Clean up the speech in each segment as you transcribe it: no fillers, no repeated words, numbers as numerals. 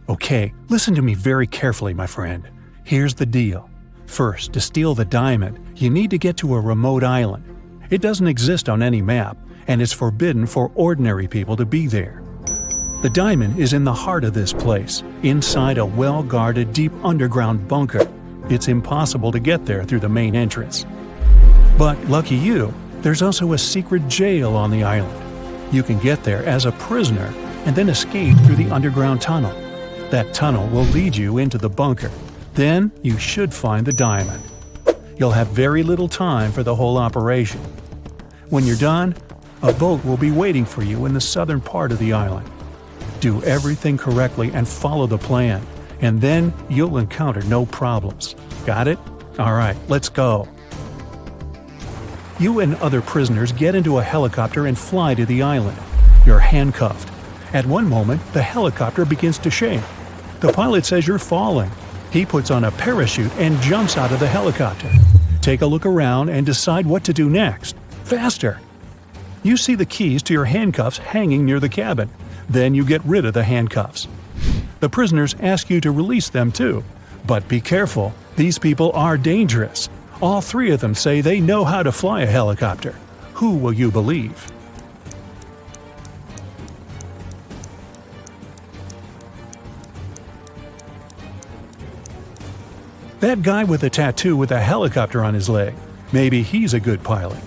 Okay, listen to me very carefully, my friend. Here's the deal. First, to steal the diamond, you need to get to a remote island. It doesn't exist on any map, and it's forbidden for ordinary people to be there. The diamond is in the heart of this place, inside a well-guarded deep underground bunker. It's impossible to get there through the main entrance. But lucky you, there's also a secret jail on the island. You can get there as a prisoner and then escape through the underground tunnel. That tunnel will lead you into the bunker. Then you should find the diamond. You'll have very little time for the whole operation. When you're done, a boat will be waiting for you in the southern part of the island. Do everything correctly and follow the plan, and then you'll encounter no problems. Got it? Alright, let's go. You and other prisoners get into a helicopter and fly to the island. You're handcuffed. At one moment, the helicopter begins to shake. The pilot says you're falling. He puts on a parachute and jumps out of the helicopter. Take a look around and decide what to do next. Faster! You see the keys to your handcuffs hanging near the cabin. Then you get rid of the handcuffs. The prisoners ask you to release them too. But be careful, these people are dangerous. All three of them say they know how to fly a helicopter. Who will you believe? That guy with a tattoo with a helicopter on his leg. Maybe he's a good pilot.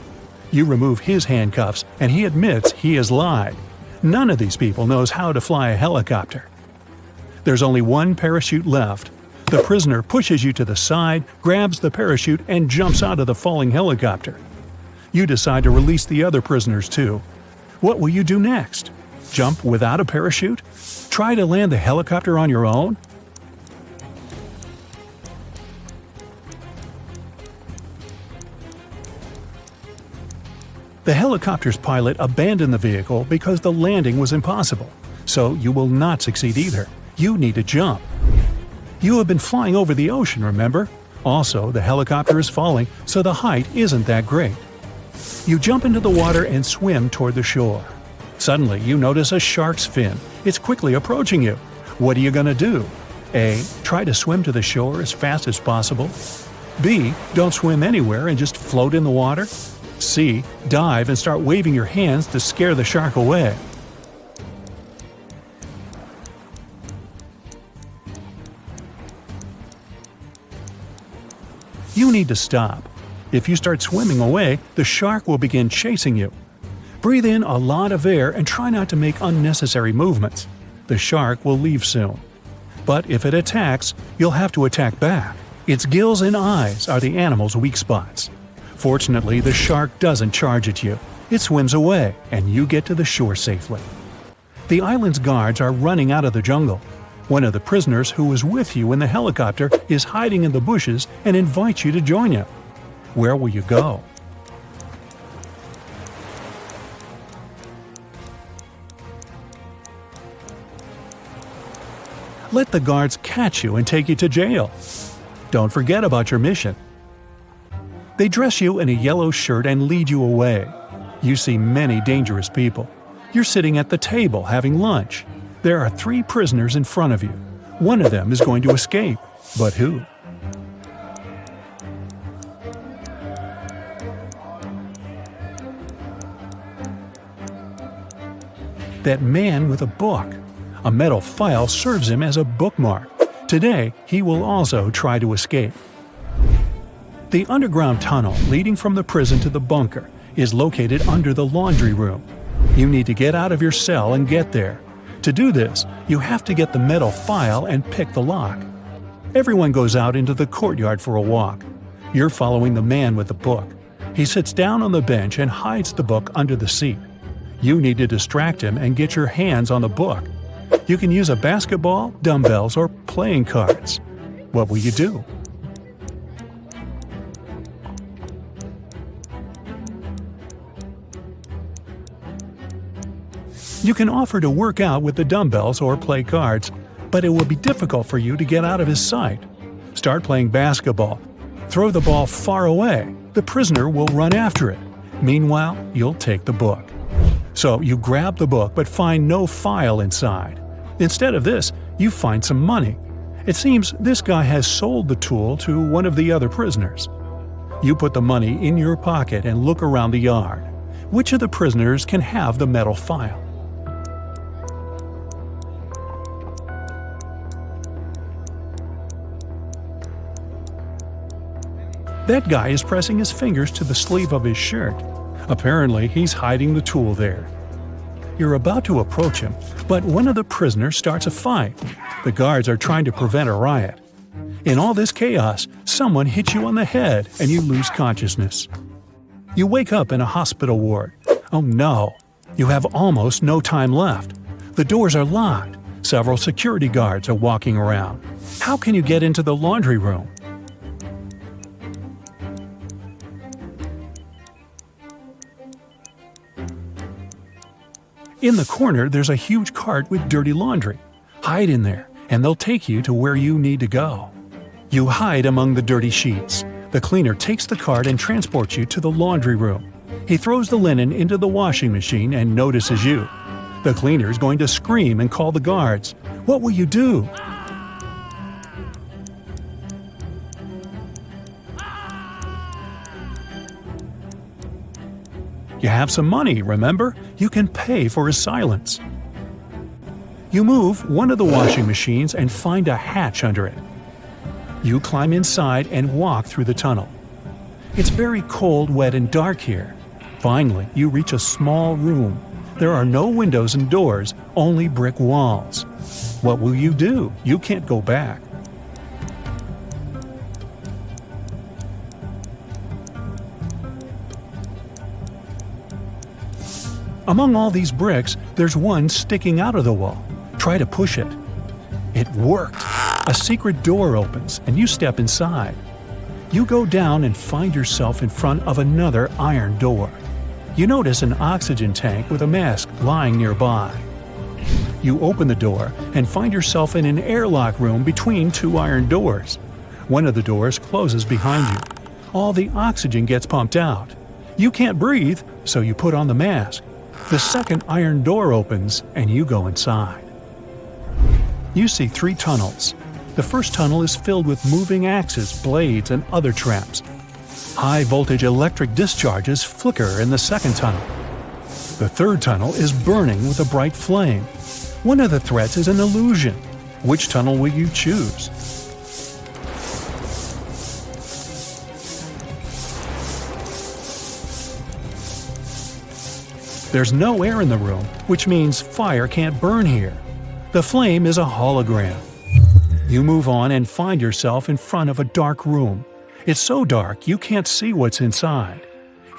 You remove his handcuffs and he admits he has lied. None of these people knows how to fly a helicopter. There's only one parachute left. The prisoner pushes you to the side, grabs the parachute, and jumps out of the falling helicopter. You decide to release the other prisoners too. What will you do next? Jump without a parachute? Try to land the helicopter on your own? The helicopter's pilot abandoned the vehicle because the landing was impossible, so you will not succeed either. You need to jump. You have been flying over the ocean, remember? Also, the helicopter is falling, so the height isn't that great. You jump into the water and swim toward the shore. Suddenly, you notice a shark's fin. It's quickly approaching you. What are you gonna do? A. Try to swim to the shore as fast as possible. B. Don't swim anywhere and just float in the water. C. Dive and start waving your hands to scare the shark away. You need to stop. If you start swimming away, the shark will begin chasing you. Breathe in a lot of air and try not to make unnecessary movements. The shark will leave soon. But if it attacks, you'll have to attack back. Its gills and eyes are the animal's weak spots. Fortunately, the shark doesn't charge at you. It swims away, and you get to the shore safely. The island's guards are running out of the jungle. One of the prisoners who was with you in the helicopter is hiding in the bushes and invites you to join him. Where will you go? Let the guards catch you and take you to jail. Don't forget about your mission. They dress you in a yellow shirt and lead you away. You see many dangerous people. You're sitting at the table having lunch. There are 3 prisoners in front of you. One of them is going to escape. But who? That man with a book. A metal file serves him as a bookmark. Today, he will also try to escape. The underground tunnel leading from the prison to the bunker is located under the laundry room. You need to get out of your cell and get there. To do this, you have to get the metal file and pick the lock. Everyone goes out into the courtyard for a walk. You're following the man with the book. He sits down on the bench and hides the book under the seat. You need to distract him and get your hands on the book. You can use a basketball, dumbbells, or playing cards. What will you do? You can offer to work out with the dumbbells or play cards, but it will be difficult for you to get out of his sight. Start playing basketball. Throw the ball far away. The prisoner will run after it. Meanwhile, you'll take the book. So you grab the book but find no file inside. Instead of this, You find some money. It seems this guy has sold the tool to one of the other prisoners. You put the money in your pocket and look around the yard. Which of the prisoners can have the metal file? That guy is pressing his fingers to the sleeve of his shirt. Apparently, he's hiding the tool there. You're about to approach him, but one of the prisoners starts a fight. The guards are trying to prevent a riot. In all this chaos, someone hits you on the head and you lose consciousness. You wake up in a hospital ward. Oh no! You have almost no time left. The doors are locked. Several security guards are walking around. How can you get into the laundry room? In the corner, there's a huge cart with dirty laundry. Hide in there, and they'll take you to where you need to go. You hide among the dirty sheets. The cleaner takes the cart and transports you to the laundry room. He throws the linen into the washing machine and notices you. The cleaner's going to scream and call the guards. What will you do? You have some money, remember? You can pay for his silence. You move one of the washing machines and find a hatch under it. You climb inside and walk through the tunnel. It's very cold, wet, and dark here. Finally, you reach a small room. There are no windows and doors, only brick walls. What will you do? You can't go back. Among all these bricks, there's one sticking out of the wall. Try to push it. It worked. A secret door opens, and you step inside. You go down and find yourself in front of another iron door. You notice an oxygen tank with a mask lying nearby. You open the door and find yourself in an airlock room between two iron doors. One of the doors closes behind you. All the oxygen gets pumped out. You can't breathe, so you put on the mask. The second iron door opens, and you go inside. You see 3 tunnels. The first tunnel is filled with moving axes, blades, and other traps. High-voltage electric discharges flicker in the second tunnel. The third tunnel is burning with a bright flame. One of the threats is an illusion. Which tunnel will you choose? There's no air in the room, which means fire can't burn here. The flame is a hologram. You move on and find yourself in front of a dark room. It's so dark you can't see what's inside.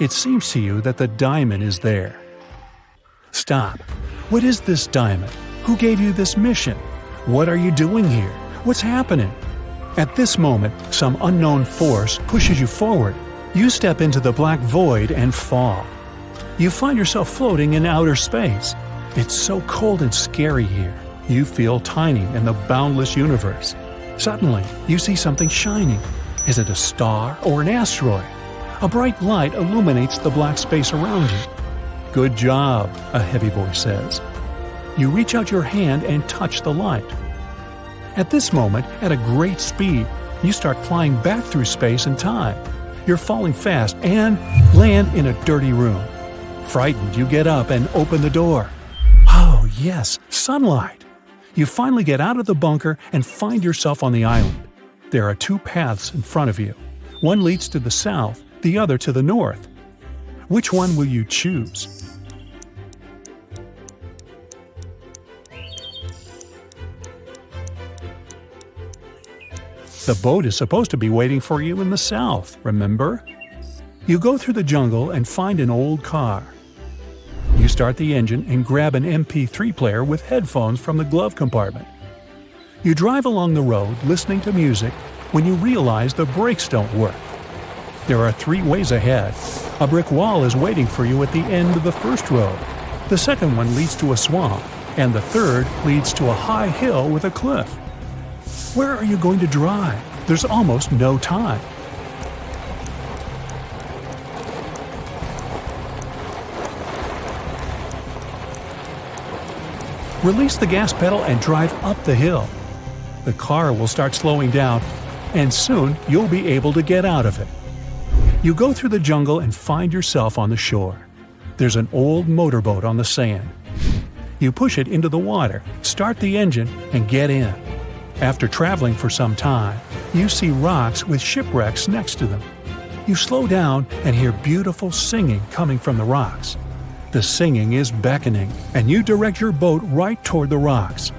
It seems to you that the diamond is there. Stop. What is this diamond? Who gave you this mission? What are you doing here? What's happening? At this moment, some unknown force pushes you forward. You step into the black void and fall. You find yourself floating in outer space. It's so cold and scary here. You feel tiny in the boundless universe. Suddenly, you see something shining. Is it a star or an asteroid? A bright light illuminates the black space around you. Good job, a heavy voice says. You reach out your hand and touch the light. At this moment, at a great speed, you start flying back through space and time. You're falling fast and land in a dirty room. Frightened, you get up and open the door. Oh, yes, sunlight! You finally get out of the bunker and find yourself on the island. There are 2 paths in front of you. One leads to the south, the other to the north. Which one will you choose? The boat is supposed to be waiting for you in the south, remember? You go through the jungle and find an old car. You start the engine and grab an MP3 player with headphones from the glove compartment. You drive along the road listening to music when you realize the brakes don't work. There are 3 ways ahead. A brick wall is waiting for you at the end of the first road. The second one leads to a swamp, and the third leads to a high hill with a cliff. Where are you going to drive? There's almost no time. Release the gas pedal and drive up the hill. The car will start slowing down, and soon you'll be able to get out of it. You go through the jungle and find yourself on the shore. There's an old motorboat on the sand. You push it into the water, start the engine, and get in. After traveling for some time, you see rocks with shipwrecks next to them. You slow down and hear beautiful singing coming from the rocks. The singing is beckoning, and you direct your boat right toward the rocks.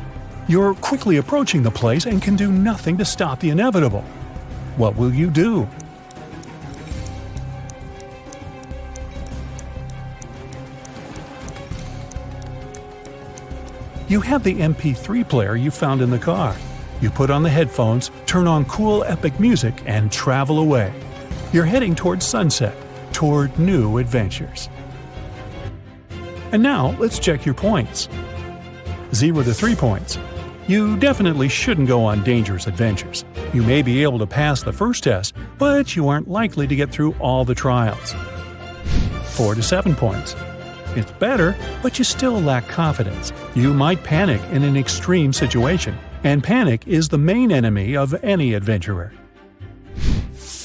You're quickly approaching the place and can do nothing to stop the inevitable. What will you do? You have the MP3 player you found in the car. You put on the headphones, turn on cool epic music, and travel away. You're heading toward sunset, toward new adventures. And now, let's check your points. 0 to 3 points. You definitely shouldn't go on dangerous adventures. You may be able to pass the first test, but you aren't likely to get through all the trials. 4 to 7 points. It's better, but you still lack confidence. You might panic in an extreme situation, and panic is the main enemy of any adventurer.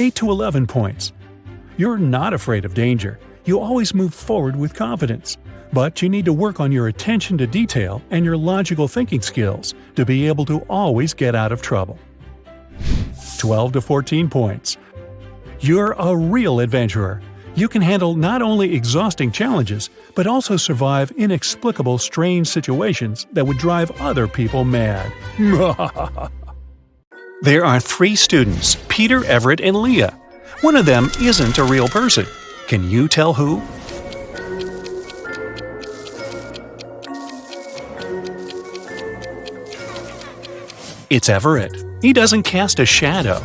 8 to 11 points. You're not afraid of danger. You always move forward with confidence. But you need to work on your attention to detail and your logical thinking skills to be able to always get out of trouble. 12 to 14 points. You're a real adventurer. You can handle not only exhausting challenges, but also survive inexplicable strange situations that would drive other people mad. There are 3 students, Peter, Everett, and Leah. One of them isn't a real person. Can you tell who? It's Everett. He doesn't cast a shadow.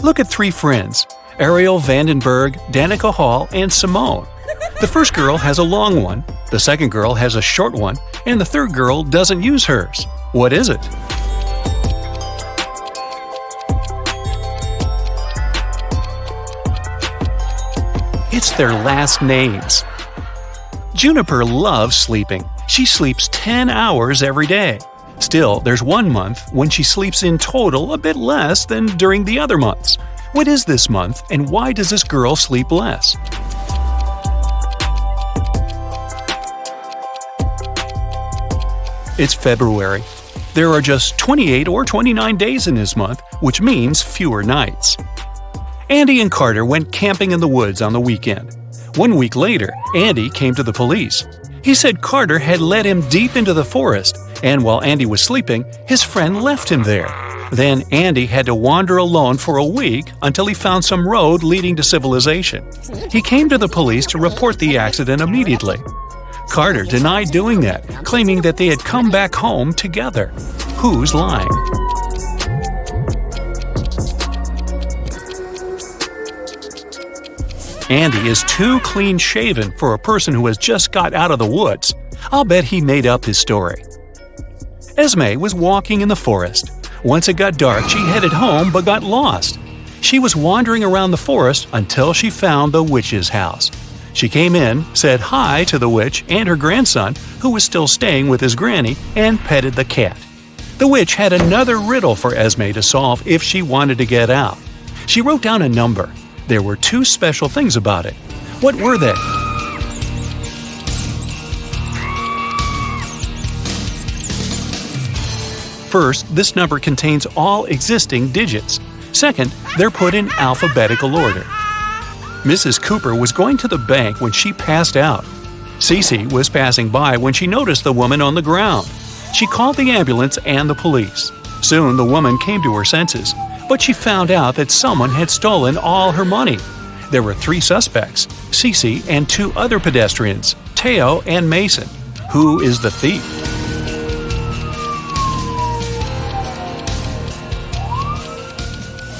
Look at 3 friends, Ariel Vandenberg, Danica Hall, and Simone. The first girl has a long one, the second girl has a short one, and the third girl doesn't use hers. What is it? It's their last names. Juniper loves sleeping. She sleeps 10 hours every day. Still, there's 1 month when she sleeps in total a bit less than during the other months. What is this month, and why does this girl sleep less? It's February. There are just 28 or 29 days in this month, which means fewer nights. Andy and Carter went camping in the woods on the weekend. 1 week later, Andy came to the police. He said Carter had led him deep into the forest, and while Andy was sleeping, his friend left him there. Then Andy had to wander alone for a week until he found some road leading to civilization. He came to the police to report the accident immediately. Carter denied doing that, claiming that they had come back home together. Who's lying? Andy is too clean-shaven for a person who has just got out of the woods. I'll bet he made up his story. Esme was walking in the forest. Once it got dark, she headed home but got lost. She was wandering around the forest until she found the witch's house. She came in, said hi to the witch and her grandson, who was still staying with his granny, and petted the cat. The witch had another riddle for Esme to solve if she wanted to get out. She wrote down a number. There were 2 special things about it. What were they? First, this number contains all existing digits. Second, they're put in alphabetical order. Mrs. Cooper was going to the bank when she passed out. Cece was passing by when she noticed the woman on the ground. She called the ambulance and the police. Soon the woman came to her senses, but she found out that someone had stolen all her money. There were 3 suspects, Cece and 2 other pedestrians, Teo and Mason. Who is the thief?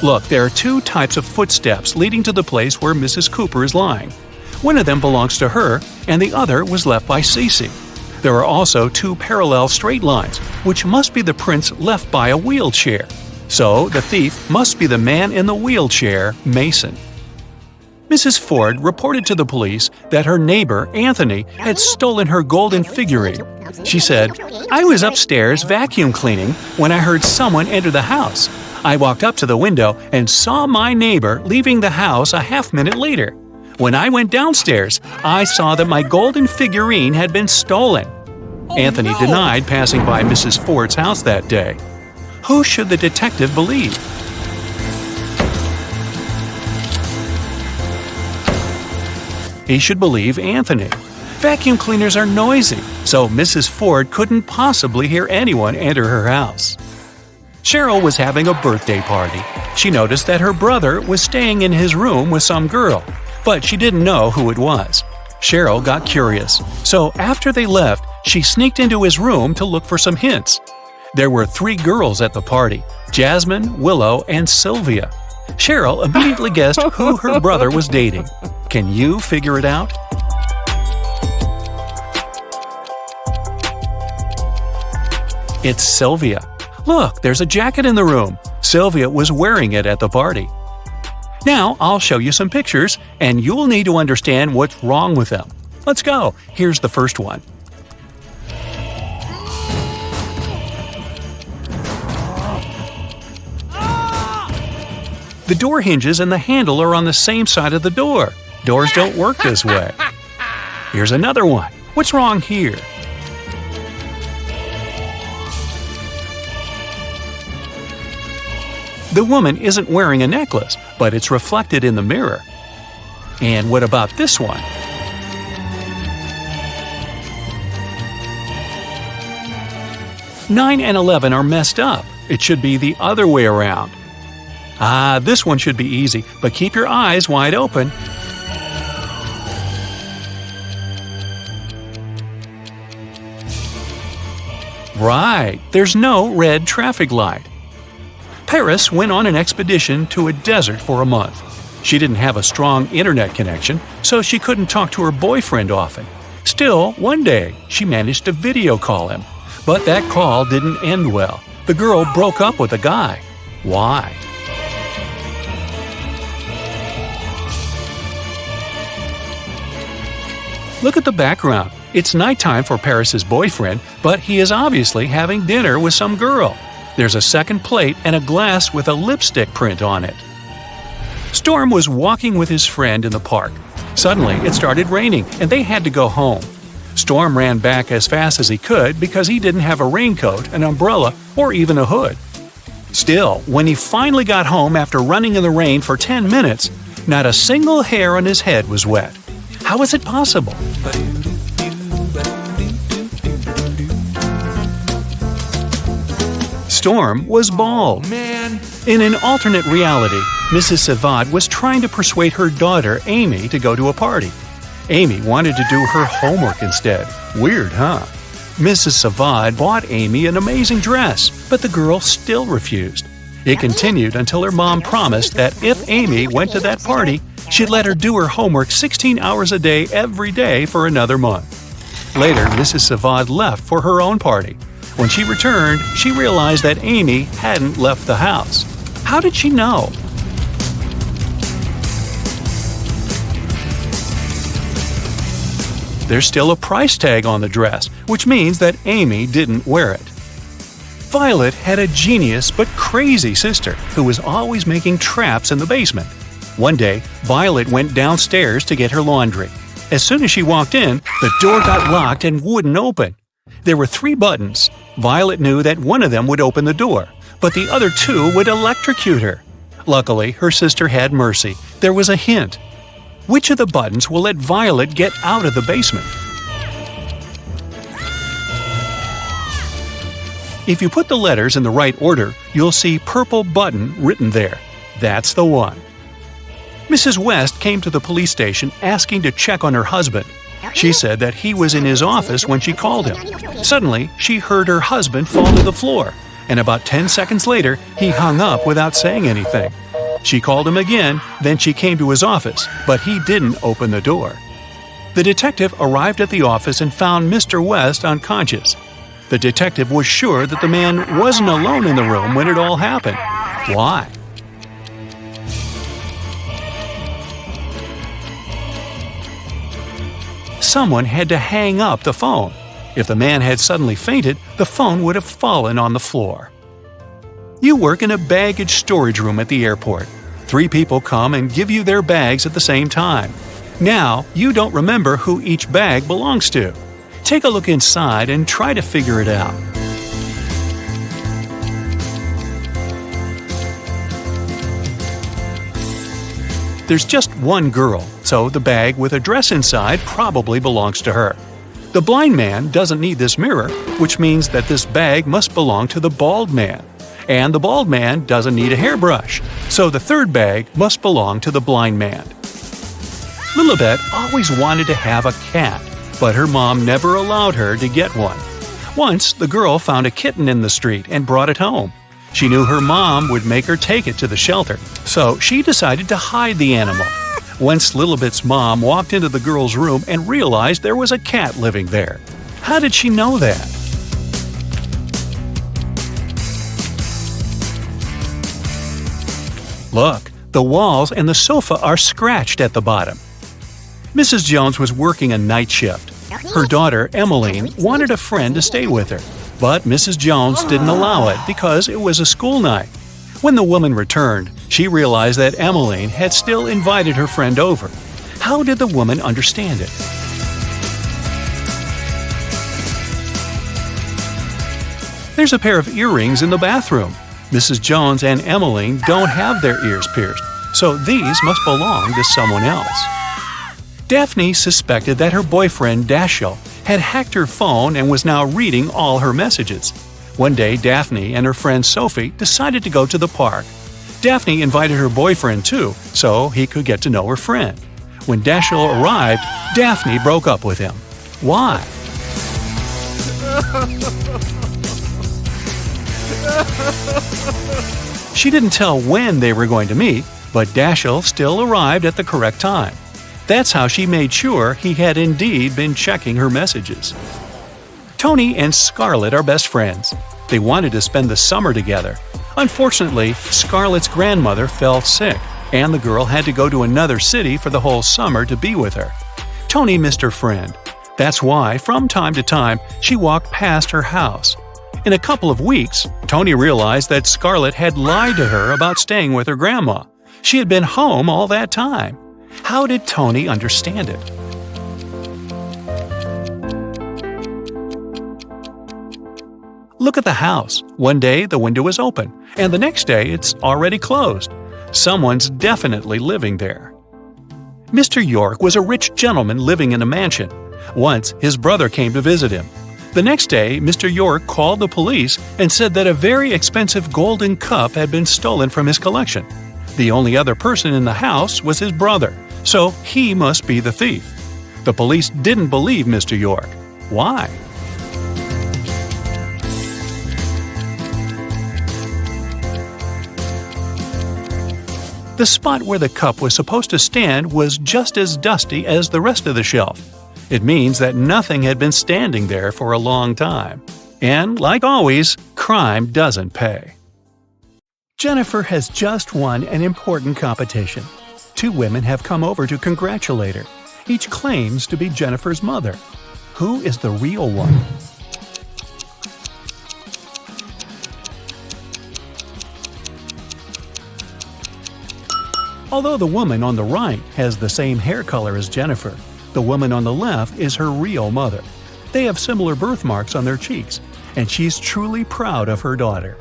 Look, there are 2 types of footsteps leading to the place where Mrs. Cooper is lying. One of them belongs to her, and the other was left by Cece. There are also 2 parallel straight lines, which must be the prints left by a wheelchair. So, the thief must be the man in the wheelchair, Mason. Mrs. Ford reported to the police that her neighbor, Anthony, had stolen her golden figurine. She said, "I was upstairs vacuum cleaning when I heard someone enter the house. I walked up to the window and saw my neighbor leaving the house a half-minute later. When I went downstairs, I saw that my golden figurine had been stolen." Anthony denied passing by Mrs. Ford's house that day. Who should the detective believe? He should believe Anthony. Vacuum cleaners are noisy, so Mrs. Ford couldn't possibly hear anyone enter her house. Cheryl was having a birthday party. She noticed that her brother was staying in his room with some girl, but she didn't know who it was. Cheryl got curious, so after they left, she sneaked into his room to look for some hints. There were 3 girls at the party: Jasmine, Willow, and Sylvia. Cheryl immediately guessed who her brother was dating. Can you figure it out? It's Sylvia. Look, there's a jacket in the room. Sylvia was wearing it at the party. Now I'll show you some pictures, and you'll need to understand what's wrong with them. Let's go. Here's the first one. The door hinges and the handle are on the same side of the door. Doors don't work this way. Here's another one. What's wrong here? The woman isn't wearing a necklace, but it's reflected in the mirror. And what about this one? Nine and 11 are messed up. It should be the other way around. This one should be easy, but keep your eyes wide open. Right, there's no red traffic light. Paris went on an expedition to a desert for a month. She didn't have a strong internet connection, so she couldn't talk to her boyfriend often. Still, one day, she managed to video call him. But that call didn't end well. The girl broke up with the guy. Why? Look at the background. It's nighttime for Paris's boyfriend, but he is obviously having dinner with some girl. There's a second plate and a glass with a lipstick print on it. Storm was walking with his friend in the park. Suddenly, it started raining, and they had to go home. Storm ran back as fast as he could because he didn't have a raincoat, an umbrella, or even a hood. Still, when he finally got home after running in the rain for 10 minutes, not a single hair on his head was wet. How is it possible? Storm was bald. In an alternate reality, Mrs. Savad was trying to persuade her daughter, Amy, to go to a party. Amy wanted to do her homework instead. Weird, huh? Mrs. Savad bought Amy an amazing dress, but the girl still refused. It continued until her mom promised that if Amy went to that party, she'd let her do her homework 16 hours a day every day for another month. Later, Mrs. Savad left for her own party. When she returned, she realized that Amy hadn't left the house. How did she know? There's still a price tag on the dress, which means that Amy didn't wear it. Violet had a genius but crazy sister who was always making traps in the basement. One day, Violet went downstairs to get her laundry. As soon as she walked in, the door got locked and wouldn't open. There were 3 buttons. Violet knew that one of them would open the door, but the other 2 would electrocute her. Luckily, her sister had mercy. There was a hint. Which of the buttons will let Violet get out of the basement? If you put the letters in the right order, you'll see purple button written there. That's the one. Mrs. West came to the police station asking to check on her husband. She said that he was in his office when she called him. Suddenly, she heard her husband fall to the floor, and about 10 seconds later, he hung up without saying anything. She called him again, then she came to his office, but he didn't open the door. The detective arrived at the office and found Mr. West unconscious. The detective was sure that the man wasn't alone in the room when it all happened. Why? someone had to hang up the phone. If the man had suddenly fainted, the phone would have fallen on the floor. You work in a baggage storage room at the airport. 3 people come and give you their bags at the same time. Now, you don't remember who each bag belongs to. Take a look inside and try to figure it out. There's just one girl, so the bag with a dress inside probably belongs to her. The blind man doesn't need this mirror, which means that this bag must belong to the bald man. And the bald man doesn't need a hairbrush, so the third bag must belong to the blind man. Lilibet always wanted to have a cat, but her mom never allowed her to get one. Once, the girl found a kitten in the street and brought it home. She knew her mom would make her take it to the shelter, so she decided to hide the animal. Once Lilibet's mom walked into the girl's room and realized there was a cat living there. How did she know that? Look, the walls and the sofa are scratched at the bottom. Mrs. Jones was working a night shift. Her daughter, Emmeline, wanted a friend to stay with her, but Mrs. Jones didn't allow it because it was a school night. When the woman returned, she realized that Emmeline had still invited her friend over. How did the woman understand it? There's a pair of earrings in the bathroom. Mrs. Jones and Emmeline don't have their ears pierced, so these must belong to someone else. Daphne suspected that her boyfriend Dashiell had hacked her phone and was now reading all her messages. One day, Daphne and her friend Sophie decided to go to the park. Daphne invited her boyfriend too, so he could get to know her friend. When Dashiell arrived, Daphne broke up with him. Why? She didn't tell when they were going to meet, but Dashiell still arrived at the correct time. That's how she made sure he had indeed been checking her messages. Tony and Scarlett are best friends. They wanted to spend the summer together. Unfortunately, Scarlett's grandmother fell sick, and the girl had to go to another city for the whole summer to be with her. Tony missed her friend. That's why, from time to time, she walked past her house. In a couple of weeks, Tony realized that Scarlett had lied to her about staying with her grandma. She had been home all that time. How did Tony understand it? Look at the house. One day the window is open, and the next day it's already closed. Someone's definitely living there. Mr. York was a rich gentleman living in a mansion. Once, his brother came to visit him. The next day, Mr. York called the police and said that a very expensive golden cup had been stolen from his collection. The only other person in the house was his brother, so he must be the thief. The police didn't believe Mr. York. Why? The spot where the cup was supposed to stand was just as dusty as the rest of the shelf. It means that nothing had been standing there for a long time. And, like always, crime doesn't pay. Jennifer has just won an important competition. 2 women have come over to congratulate her. Each claims to be Jennifer's mother. Who is the real one? Although the woman on the right has the same hair color as Jennifer, the woman on the left is her real mother. They have similar birthmarks on their cheeks, and she's truly proud of her daughter.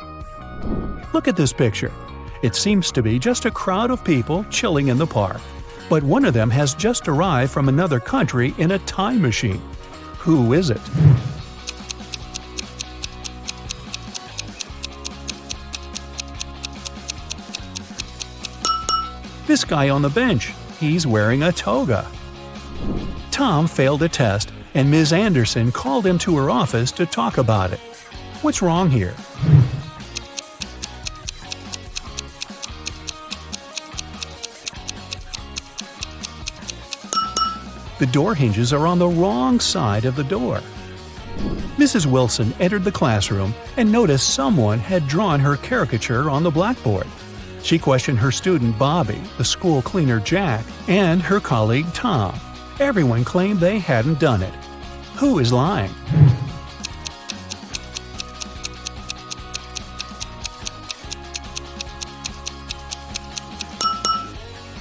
Look at this picture. It seems to be just a crowd of people chilling in the park. But one of them has just arrived from another country in a time machine. Who is it? This guy on the bench, he's wearing a toga. Tom failed a test, and Ms. Anderson called him to her office to talk about it. What's wrong here? The door hinges are on the wrong side of the door. Mrs. Wilson entered the classroom and noticed someone had drawn her caricature on the blackboard. She questioned her student Bobby, the school cleaner Jack, and her colleague Tom. Everyone claimed they hadn't done it. Who is lying?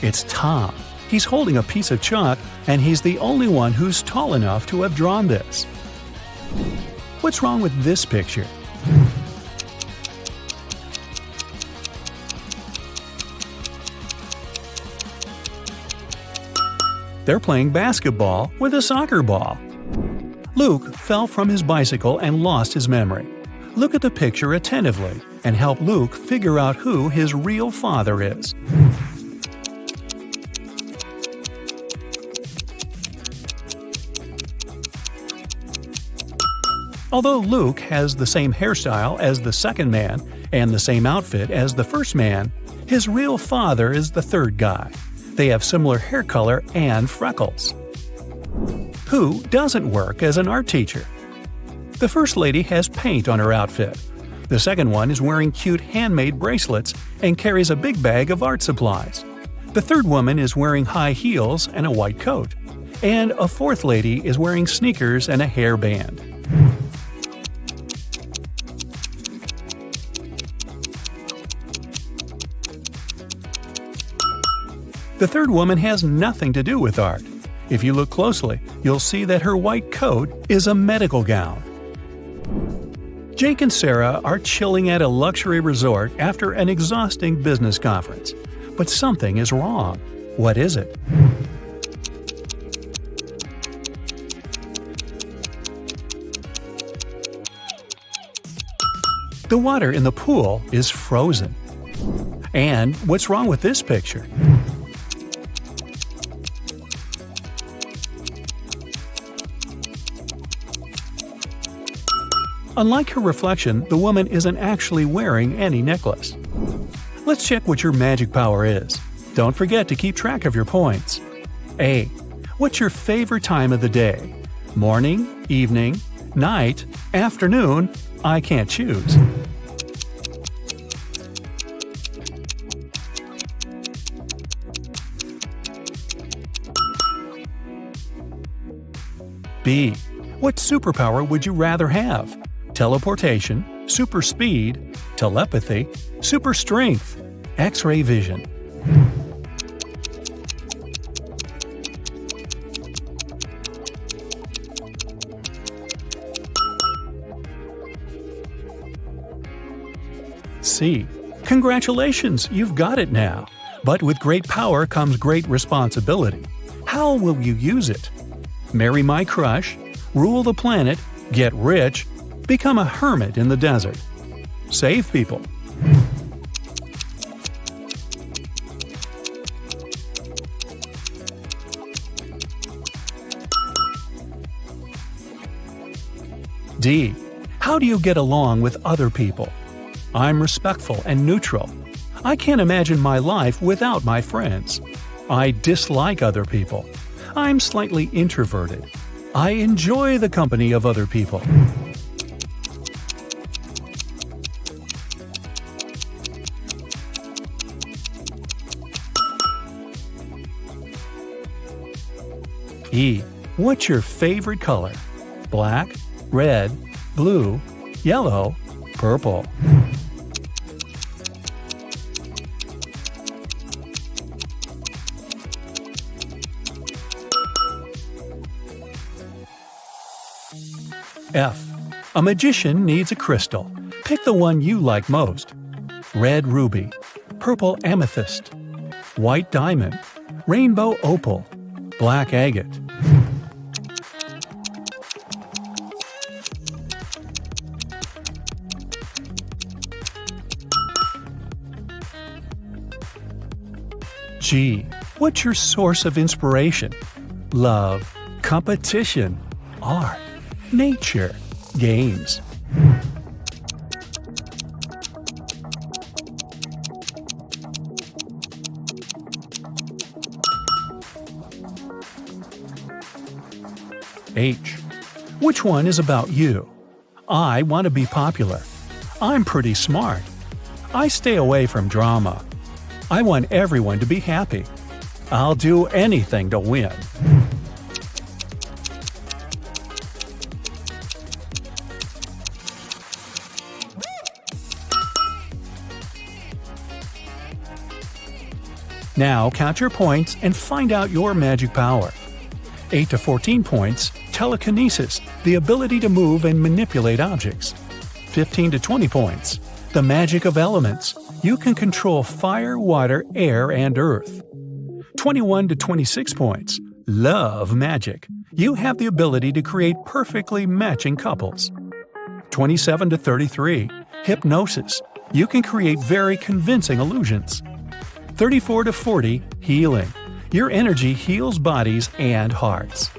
It's Tom. He's holding a piece of chalk, and he's the only one who's tall enough to have drawn this. What's wrong with this picture? They're playing basketball with a soccer ball. Luke fell from his bicycle and lost his memory. Look at the picture attentively and help Luke figure out who his real father is. Although Luke has the same hairstyle as the second man and the same outfit as the first man, his real father is the third guy. They have similar hair color and freckles. Who doesn't work as an art teacher? The first lady has paint on her outfit. The second one is wearing cute handmade bracelets and carries a big bag of art supplies. The third woman is wearing high heels and a white coat. And a fourth lady is wearing sneakers and a hairband. The third woman has nothing to do with art. If you look closely, you'll see that her white coat is a medical gown. Jake and Sarah are chilling at a luxury resort after an exhausting business conference. But something is wrong. What is it? The water in the pool is frozen. And what's wrong with this picture? Unlike her reflection, the woman isn't actually wearing any necklace. Let's check what your magic power is. Don't forget to keep track of your points. A. What's your favorite time of the day? Morning, evening, night, afternoon? I can't choose. B. What superpower would you rather have? Teleportation, super speed, telepathy, super strength, X-ray vision. C. Congratulations, you've got it now. But with great power comes great responsibility. How will you use it? Marry my crush, rule the planet, get rich, become a hermit in the desert. Save people. D. How do you get along with other people? I'm respectful and neutral. I can't imagine my life without my friends. I dislike other people. I'm slightly introverted. I enjoy the company of other people. E. What's your favorite color? Black, red, blue, yellow, purple. F. A magician needs a crystal. Pick the one you like most. Red ruby, purple amethyst, white diamond, rainbow opal, black agate. G. What's your source of inspiration? Love, competition, art, nature, games. H. Which one is about you? I want to be popular. I'm pretty smart. I stay away from drama. I want everyone to be happy. I'll do anything to win. Now count your points and find out your magic power. 8 to 14 points, telekinesis, the ability to move and manipulate objects. 15 to 20 points, the magic of elements. You can control fire, water, air, and earth. 21 to 26 points, love magic. You have the ability to create perfectly matching couples. 27 to 33, hypnosis. You can create very convincing illusions. 34 to 40, healing. Your energy heals bodies and hearts.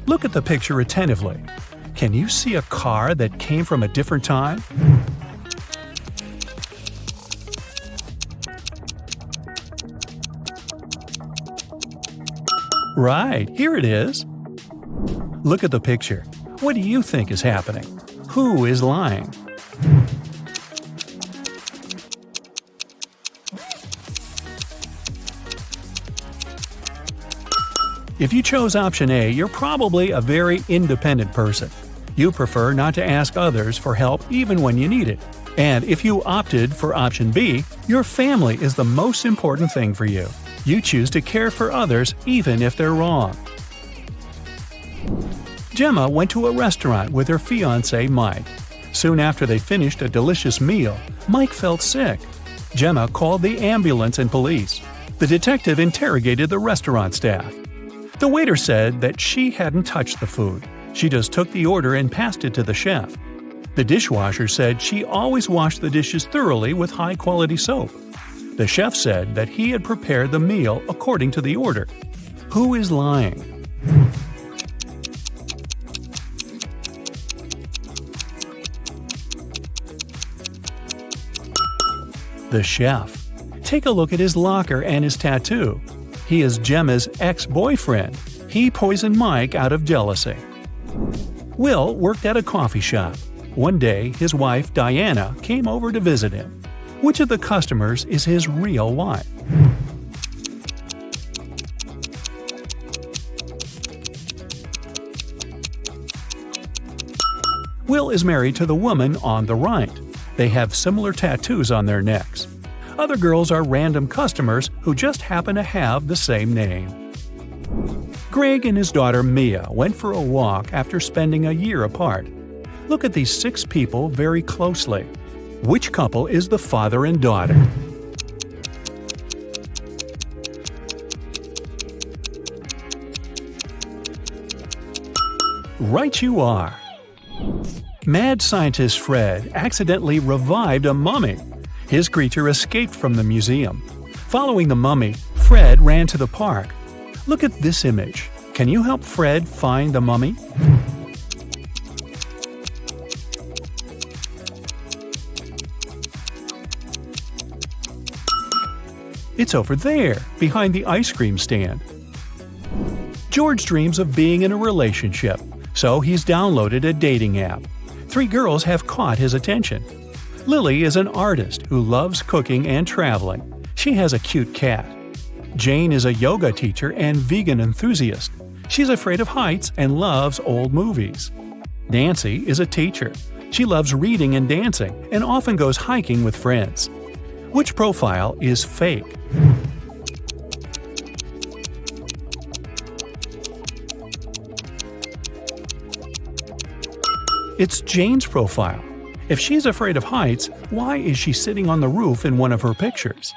Look at the picture attentively. Can you see a car that came from a different time? Right, here it is. Look at the picture. What do you think is happening? Who is lying? If you chose option A, you're probably a very independent person. You prefer not to ask others for help even when you need it. And if you opted for option B, your family is the most important thing for you. You choose to care for others even if they're wrong. Gemma went to a restaurant with her fiancé Mike. Soon after they finished a delicious meal, Mike felt sick. Gemma called the ambulance and police. The detective interrogated the restaurant staff. The waiter said that she hadn't touched the food. She just took the order and passed it to the chef. The dishwasher said she always washed the dishes thoroughly with high-quality soap. The chef said that he had prepared the meal according to the order. Who is lying? The chef. Take a look at his locker and his tattoo. He is Gemma's ex-boyfriend. He poisoned Mike out of jealousy. Will worked at a coffee shop. One day, his wife, Diana, came over to visit him. Which of the customers is his real wife? Will is married to the woman on the right. They have similar tattoos on their necks. Other girls are random customers who just happen to have the same name. Greg and his daughter Mia went for a walk after spending a year apart. Look at these 6 people very closely. Which couple is the father and daughter? Right you are! Mad scientist Fred accidentally revived a mummy. His creature escaped from the museum. Following the mummy, Fred ran to the park. Look at this image. Can you help Fred find the mummy? It's over there, behind the ice cream stand. George dreams of being in a relationship, so he's downloaded a dating app. 3 girls have caught his attention. Lily is an artist who loves cooking and traveling. She has a cute cat. Jane is a yoga teacher and vegan enthusiast. She's afraid of heights and loves old movies. Nancy is a teacher. She loves reading and dancing and often goes hiking with friends. Which profile is fake? It's Jane's profile. If she's afraid of heights, why is she sitting on the roof in one of her pictures?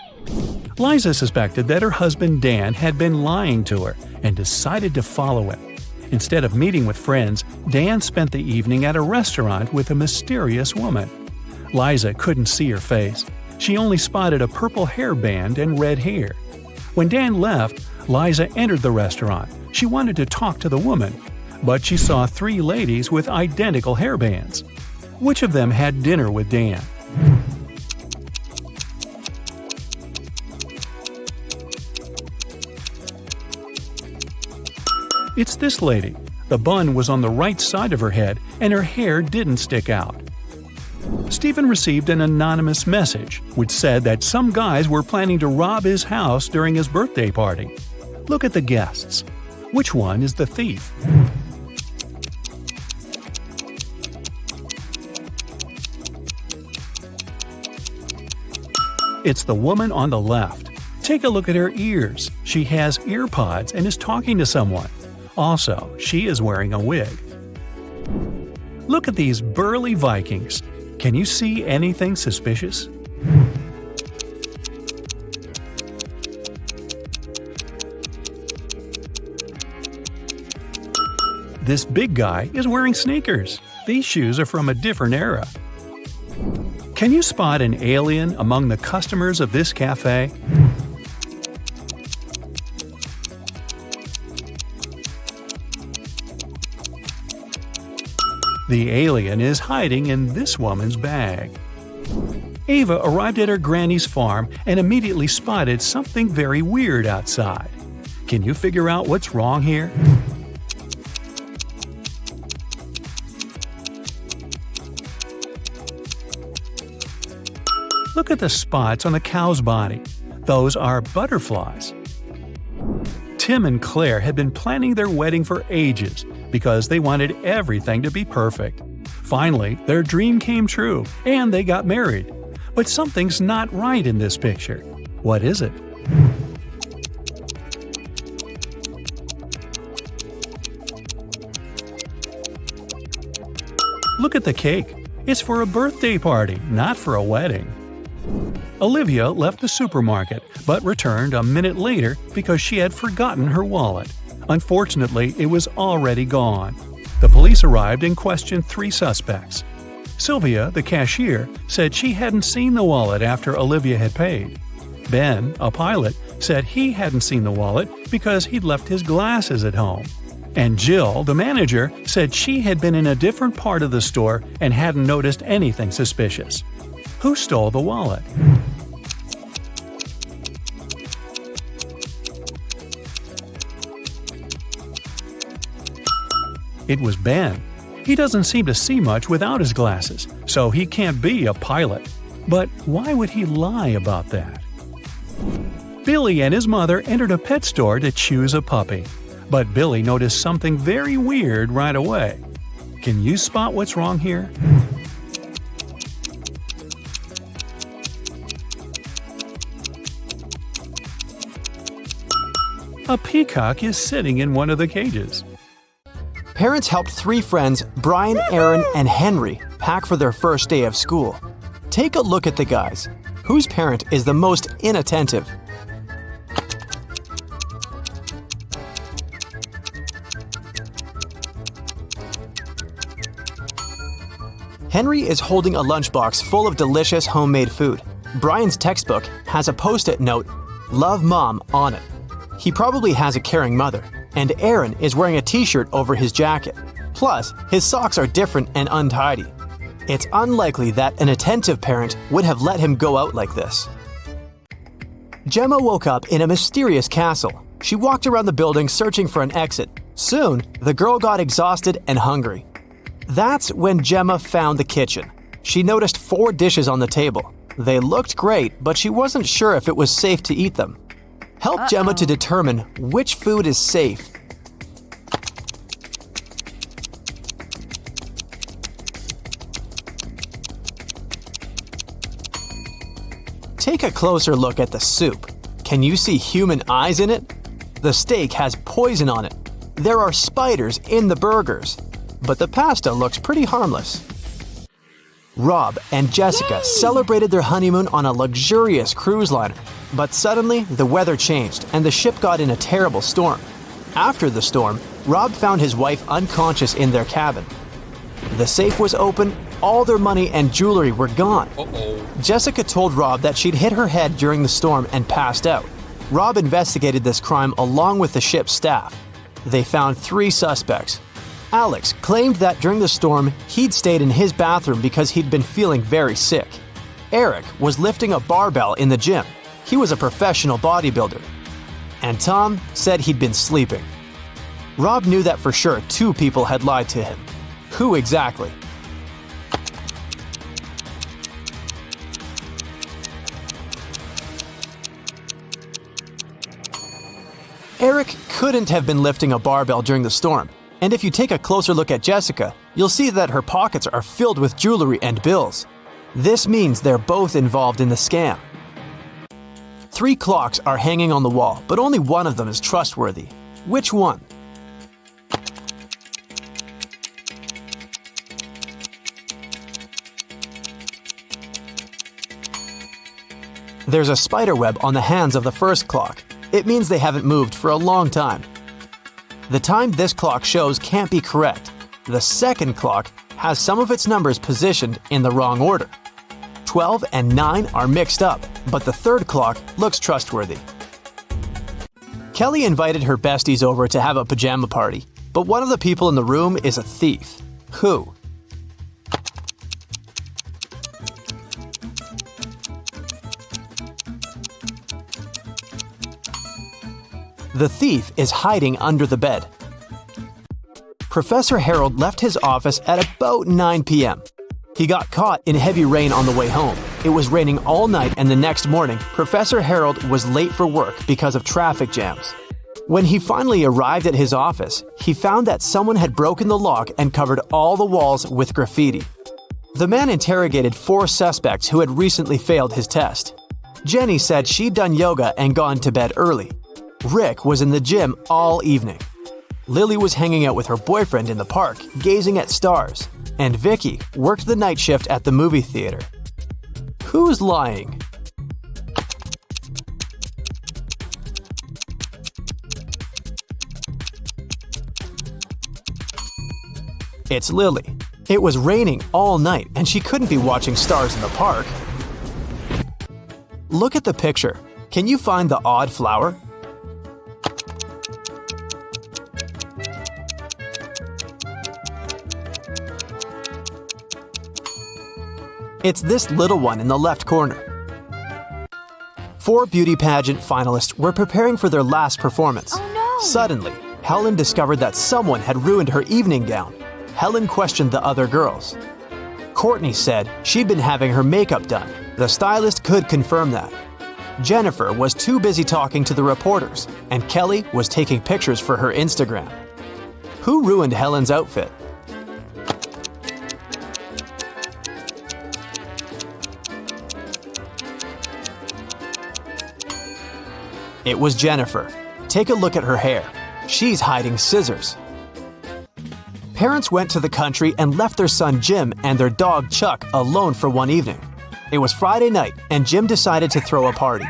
Liza suspected that her husband Dan had been lying to her and decided to follow him. Instead of meeting with friends, Dan spent the evening at a restaurant with a mysterious woman. Liza couldn't see her face. She only spotted a purple hairband and red hair. When Dan left, Liza entered the restaurant. She wanted to talk to the woman, but she saw 3 ladies with identical hairbands. Which of them had dinner with Dan? It's this lady. The bun was on the right side of her head and her hair didn't stick out. Stephen received an anonymous message which said that some guys were planning to rob his house during his birthday party. Look at the guests. Which one is the thief? It's the woman on the left. Take a look at her ears. She has ear pods and is talking to someone. Also, she is wearing a wig. Look at these burly Vikings. Can you see anything suspicious? This big guy is wearing sneakers. These shoes are from a different era. Can you spot an alien among the customers of this cafe? The alien is hiding in this woman's bag. Ava arrived at her granny's farm and immediately spotted something very weird outside. Can you figure out what's wrong here? Look at the spots on the cow's body. Those are butterflies. Tim and Claire had been planning their wedding for ages because they wanted everything to be perfect. Finally, their dream came true, and they got married. But something's not right in this picture. What is it? Look at the cake. It's for a birthday party, not for a wedding. Olivia left the supermarket, but returned a minute later because she had forgotten her wallet. Unfortunately, it was already gone. The police arrived and questioned 3 suspects. Sylvia, the cashier, said she hadn't seen the wallet after Olivia had paid. Ben, a pilot, said he hadn't seen the wallet because he'd left his glasses at home. And Jill, the manager, said she had been in a different part of the store and hadn't noticed anything suspicious. Who stole the wallet? It was Ben. He doesn't seem to see much without his glasses, so he can't be a pilot. But why would he lie about that? Billy and his mother entered a pet store to choose a puppy. But Billy noticed something very weird right away. Can you spot what's wrong here? A peacock is sitting in one of the cages. Parents helped 3 friends, Brian, Aaron, and Henry, pack for their first day of school. Take a look at the guys. Whose parent is the most inattentive? Henry is holding a lunchbox full of delicious homemade food. Brian's textbook has a post-it note, "Love Mom," on it. He probably has a caring mother. And Aaron is wearing a t-shirt over his jacket. Plus, his socks are different and untidy. It's unlikely that an attentive parent would have let him go out like this. Gemma woke up in a mysterious castle. She walked around the building searching for an exit. Soon, the girl got exhausted and hungry. That's when Gemma found the kitchen. She noticed 4 dishes on the table. They looked great, but she wasn't sure if it was safe to eat them. Help Gemma to determine which food is safe. Take a closer look at the soup. Can you see human eyes in it? The steak has poison on it. There are spiders in the burgers. But the pasta looks pretty harmless. Rob and Jessica celebrated their honeymoon on a luxurious cruise liner. But suddenly, the weather changed and the ship got in a terrible storm. After the storm, Rob found his wife unconscious in their cabin. The safe was open, all their money and jewelry were gone. Jessica told Rob that she'd hit her head during the storm and passed out. Rob investigated this crime along with the ship's staff. They found 3 suspects. Alex claimed that during the storm, he'd stayed in his bathroom because he'd been feeling very sick. Eric was lifting a barbell in the gym. He was a professional bodybuilder. And Tom said he'd been sleeping. Rob knew that for sure 2 people had lied to him. Who exactly? Eric couldn't have been lifting a barbell during the storm. And if you take a closer look at Jessica, you'll see that her pockets are filled with jewelry and bills. This means they're both involved in the scam. 3 clocks are hanging on the wall, but only one of them is trustworthy. Which one? There's a spider web on the hands of the first clock. It means they haven't moved for a long time. The time this clock shows can't be correct. The second clock has some of its numbers positioned in the wrong order. 12 and 9 are mixed up, but the third clock looks trustworthy. Kelly invited her besties over to have a pajama party, but one of the people in the room is a thief. Who? The thief is hiding under the bed. Professor Harold left his office at about 9 p.m. He got caught in heavy rain on the way home. It was raining all night, and the next morning, Professor Harold was late for work because of traffic jams. When he finally arrived at his office, he found that someone had broken the lock and covered all the walls with graffiti. The man interrogated 4 suspects who had recently failed his test. Jenny said she'd done yoga and gone to bed early. Rick was in the gym all evening. Lily was hanging out with her boyfriend in the park, gazing at stars. And Vicky worked the night shift at the movie theater. Who's lying? It's Lily. It was raining all night and she couldn't be watching stars in the park. Look at the picture. Can you find the odd flower? It's this little one in the left corner. 4 beauty pageant finalists were preparing for their last performance. Oh no! Suddenly, Helen discovered that someone had ruined her evening gown. Helen questioned the other girls. Courtney said she'd been having her makeup done. The stylist could confirm that. Jennifer was too busy talking to the reporters, and Kelly was taking pictures for her Instagram. Who ruined Helen's outfit? It was Jennifer. Take a look at her hair. She's hiding scissors. Parents went to the country and left their son Jim and their dog Chuck alone for one evening. It was Friday night and Jim decided to throw a party.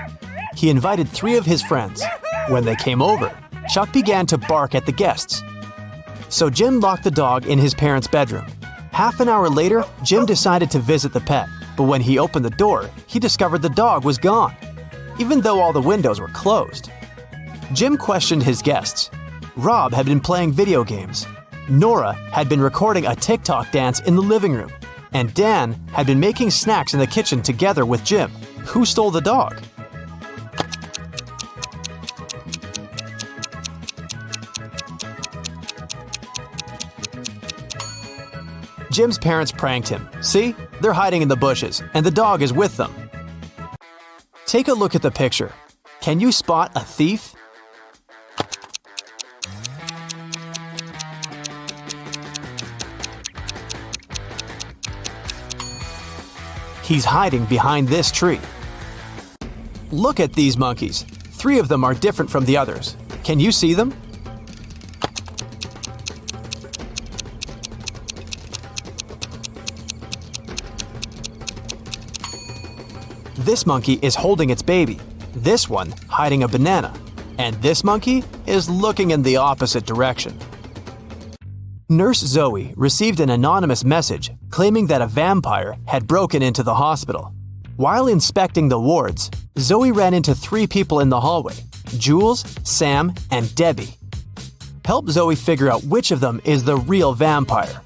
He invited 3 of his friends. When they came over, Chuck began to bark at the guests. So Jim locked the dog in his parents' bedroom. Half an hour later, Jim decided to visit the pet, but when he opened the door, he discovered the dog was gone, even though all the windows were closed. Jim questioned his guests. Rob had been playing video games. Nora had been recording a TikTok dance in the living room. And Dan had been making snacks in the kitchen together with Jim. Who stole the dog? Jim's parents pranked him. See? They're hiding in the bushes, and the dog is with them. Take a look at the picture. Can you spot a thief? He's hiding behind this tree. Look at these monkeys. 3 of them are different from the others. Can you see them? This monkey is holding its baby. This one hiding a banana. And this monkey is looking in the opposite direction. Nurse Zoe received an anonymous message claiming that a vampire had broken into the hospital. While inspecting the wards, Zoe ran into 3 people in the hallway: Jules, Sam, and Debbie. Help Zoe figure out which of them is the real vampire.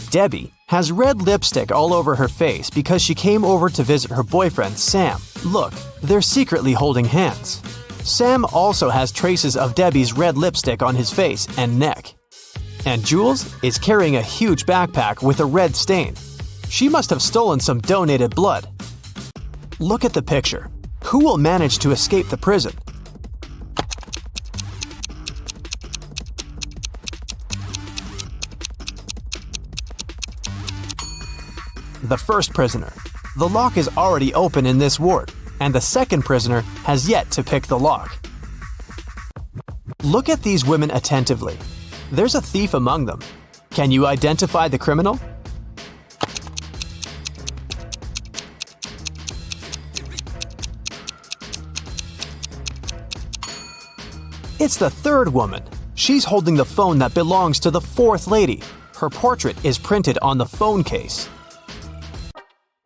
Debbie has red lipstick all over her face because she came over to visit her boyfriend, Sam. Look, they're secretly holding hands. Sam also has traces of Debbie's red lipstick on his face and neck. And Jules is carrying a huge backpack with a red stain. She must have stolen some donated blood. Look at the picture. Who will manage to escape the prison? the first prisoner. The lock is already open in this ward, and the second prisoner has yet to pick the lock. Look at these women attentively. There's a thief among them. Can you identify the criminal? It's the third woman. She's holding the phone that belongs to the fourth lady. Her portrait is printed on the phone case.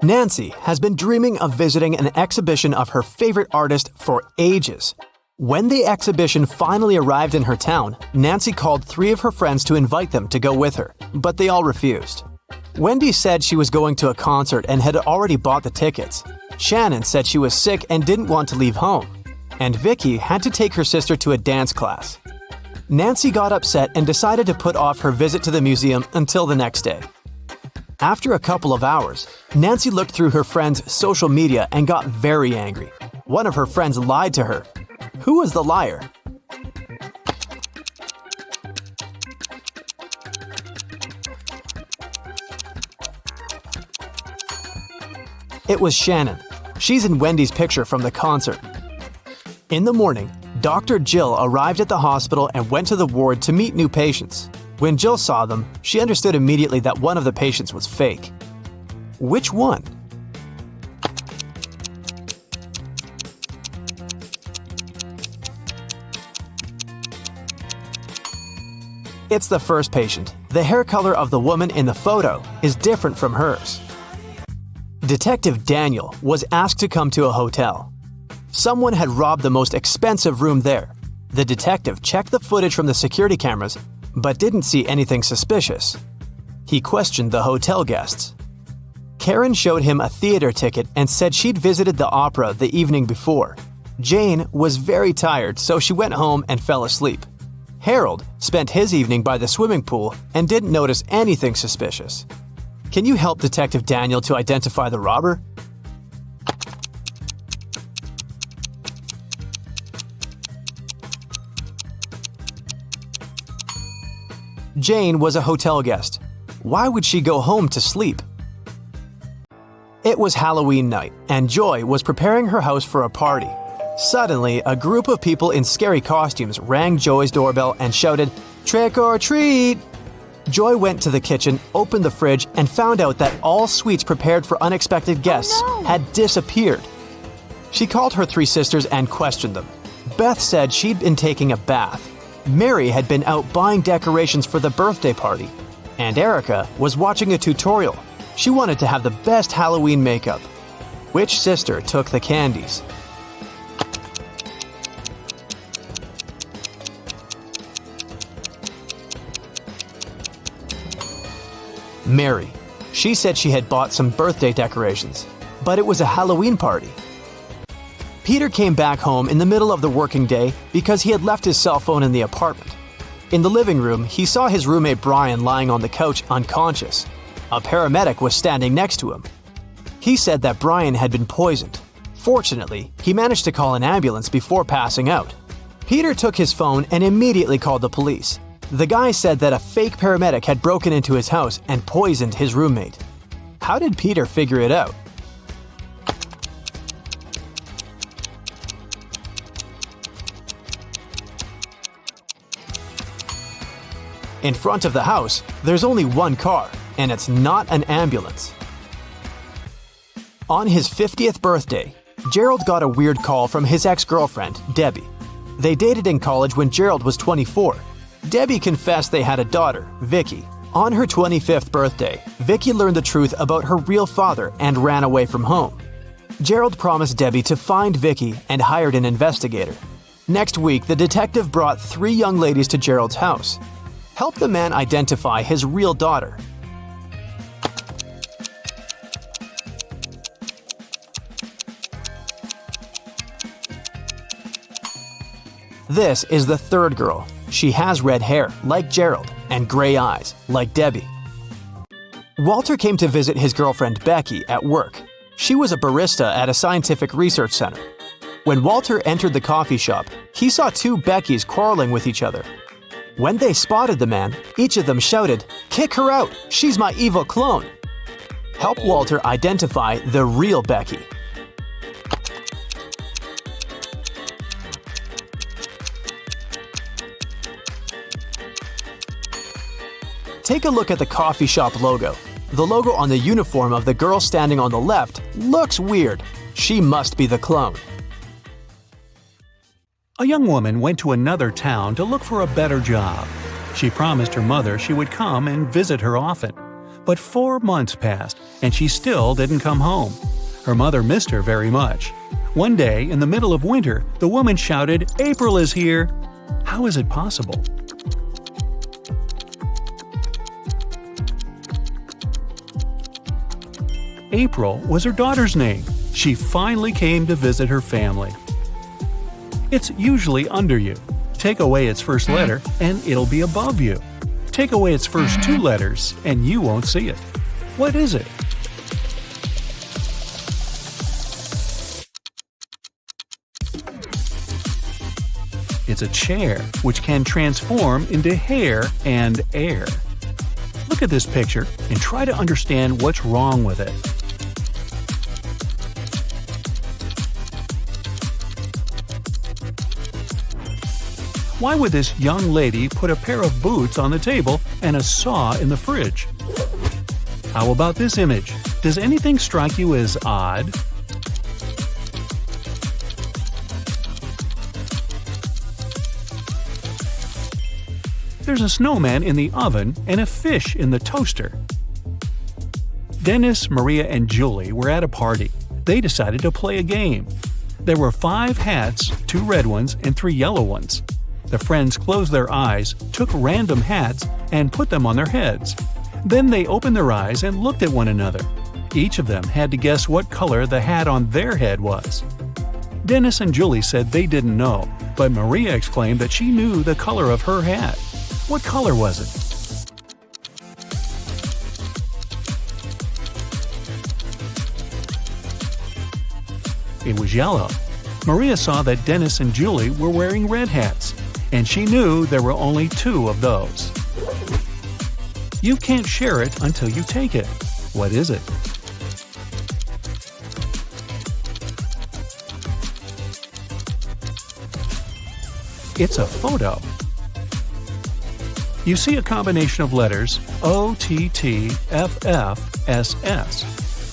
Nancy has been dreaming of visiting an exhibition of her favorite artist for ages. When the exhibition finally arrived in her town, Nancy called 3 of her friends to invite them to go with her, but they all refused. Wendy said she was going to a concert and had already bought the tickets. Shannon said she was sick and didn't want to leave home. And Vicky had to take her sister to a dance class. Nancy got upset and decided to put off her visit to the museum until the next day. After a couple of hours, Nancy looked through her friend's social media and got very angry. One of her friends lied to her. Who was the liar? It was Shannon. She's in Wendy's picture from the concert. In the morning, Dr. Jill arrived at the hospital and went to the ward to meet new patients. When Jill saw them, she understood immediately that one of the patients was fake. Which one? It's the first patient. The hair color of the woman in the photo is different from hers. Detective Daniel was asked to come to a hotel. Someone had robbed the most expensive room there. The detective checked the footage from the security cameras, but didn't see anything suspicious. He questioned the hotel guests. Karen showed him a theater ticket and said she'd visited the opera the evening before. Jane was very tired, so she went home and fell asleep. Harold spent his evening by the swimming pool and didn't notice anything suspicious. Can you help Detective Daniel to identify the robber? Jane was a hotel guest. Why would she go home to sleep? It was Halloween night, and Joy was preparing her house for a party. Suddenly, a group of people in scary costumes rang Joy's doorbell and shouted, "Trick or treat!" Joy went to the kitchen, opened the fridge, and found out that all sweets prepared for unexpected guests had disappeared. She called her 3 sisters and questioned them. Beth said she'd been taking a bath. Mary had been out buying decorations for the birthday party. And Erica was watching a tutorial. She wanted to have the best Halloween makeup. Which sister took the candies? Mary. She said she had bought some birthday decorations, but it was a Halloween party. Peter came back home in the middle of the working day because he had left his cell phone in the apartment. In the living room, he saw his roommate Brian lying on the couch unconscious. A paramedic was standing next to him. He said that Brian had been poisoned. Fortunately, he managed to call an ambulance before passing out. Peter took his phone and immediately called the police. The guy said that a fake paramedic had broken into his house and poisoned his roommate. How did Peter figure it out? In front of the house, there's only one car, and it's not an ambulance. On his 50th birthday, Gerald got a weird call from his ex-girlfriend, Debbie. They dated in college when Gerald was 24. Debbie confessed they had a daughter, Vicky. On her 25th birthday, Vicky learned the truth about her real father and ran away from home. Gerald promised Debbie to find Vicky and hired an investigator. Next week, the detective brought 3 young ladies to Gerald's house. Help the man identify his real daughter. This is the third girl. She has red hair, like Gerald, and gray eyes, like Debbie. Walter came to visit his girlfriend Becky at work. She was a barista at a scientific research center. When Walter entered the coffee shop, he saw 2 Beckys quarreling with each other. When they spotted the man, each of them shouted, "Kick her out! She's my evil clone!" Help Walter identify the real Becky. Take a look at the coffee shop logo. The logo on the uniform of the girl standing on the left looks weird. She must be the clone. A young woman went to another town to look for a better job. She promised her mother she would come and visit her often. But 4 months passed, and she still didn't come home. Her mother missed her very much. One day, in the middle of winter, the woman shouted, "April is here!" How is it possible? April was her daughter's name. She finally came to visit her family. It's usually under you. Take away its first letter, and it'll be above you. Take away its first 2 letters, and you won't see it. What is it? It's a chair, which can transform into hair and air. Look at this picture and try to understand what's wrong with it. Why would this young lady put a pair of boots on the table and a saw in the fridge? How about this image? Does anything strike you as odd? There's a snowman in the oven and a fish in the toaster. Dennis, Maria, and Julie were at a party. They decided to play a game. There were 5 hats, 2 red ones and 3 yellow ones. The friends closed their eyes, took random hats, and put them on their heads. Then they opened their eyes and looked at one another. Each of them had to guess what color the hat on their head was. Dennis and Julie said they didn't know, but Maria exclaimed that she knew the color of her hat. What color was it? It was yellow. Maria saw that Dennis and Julie were wearing red hats, and she knew there were only 2 of those. You can't share it until you take it. What is it? It's a photo. You see a combination of letters OTTFFSS.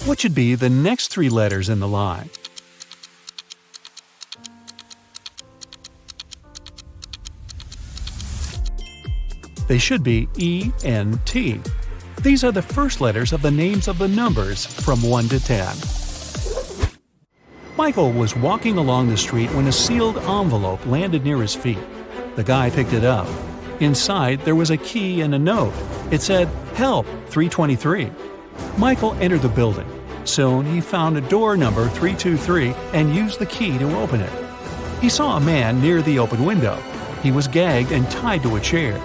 What should be the next 3 letters in the line? They should be ENT. These are the first letters of the names of the numbers from 1 to 10. Michael was walking along the street when a sealed envelope landed near his feet. The guy picked it up. Inside, there was a key and a note. It said, "Help, 323." Michael entered the building. Soon, he found a door number 323 and used the key to open it. He saw a man near the open window. He was gagged and tied to a chair.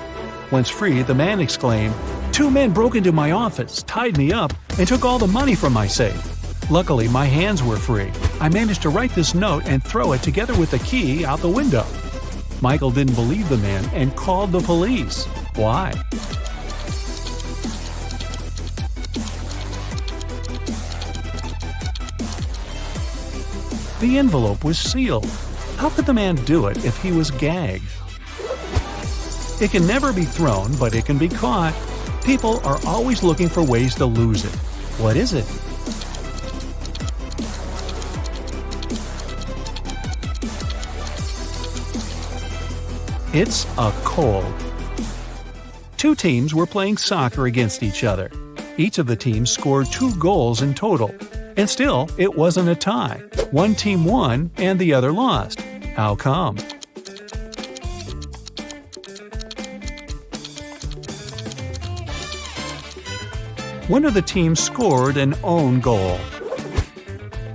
Once free, the man exclaimed, "2 men broke into my office, tied me up, and took all the money from my safe. Luckily, my hands were free. I managed to write this note and throw it together with the key out the window." Michael didn't believe the man and called the police. Why? The envelope was sealed. How could the man do it if he was gagged? It can never be thrown, but it can be caught. People are always looking for ways to lose it. What is it? It's a cold. 2 teams were playing soccer against each other. Each of the teams scored 2 goals in total. And still, it wasn't a tie. One team won and the other lost. How come? One of the teams scored an own goal.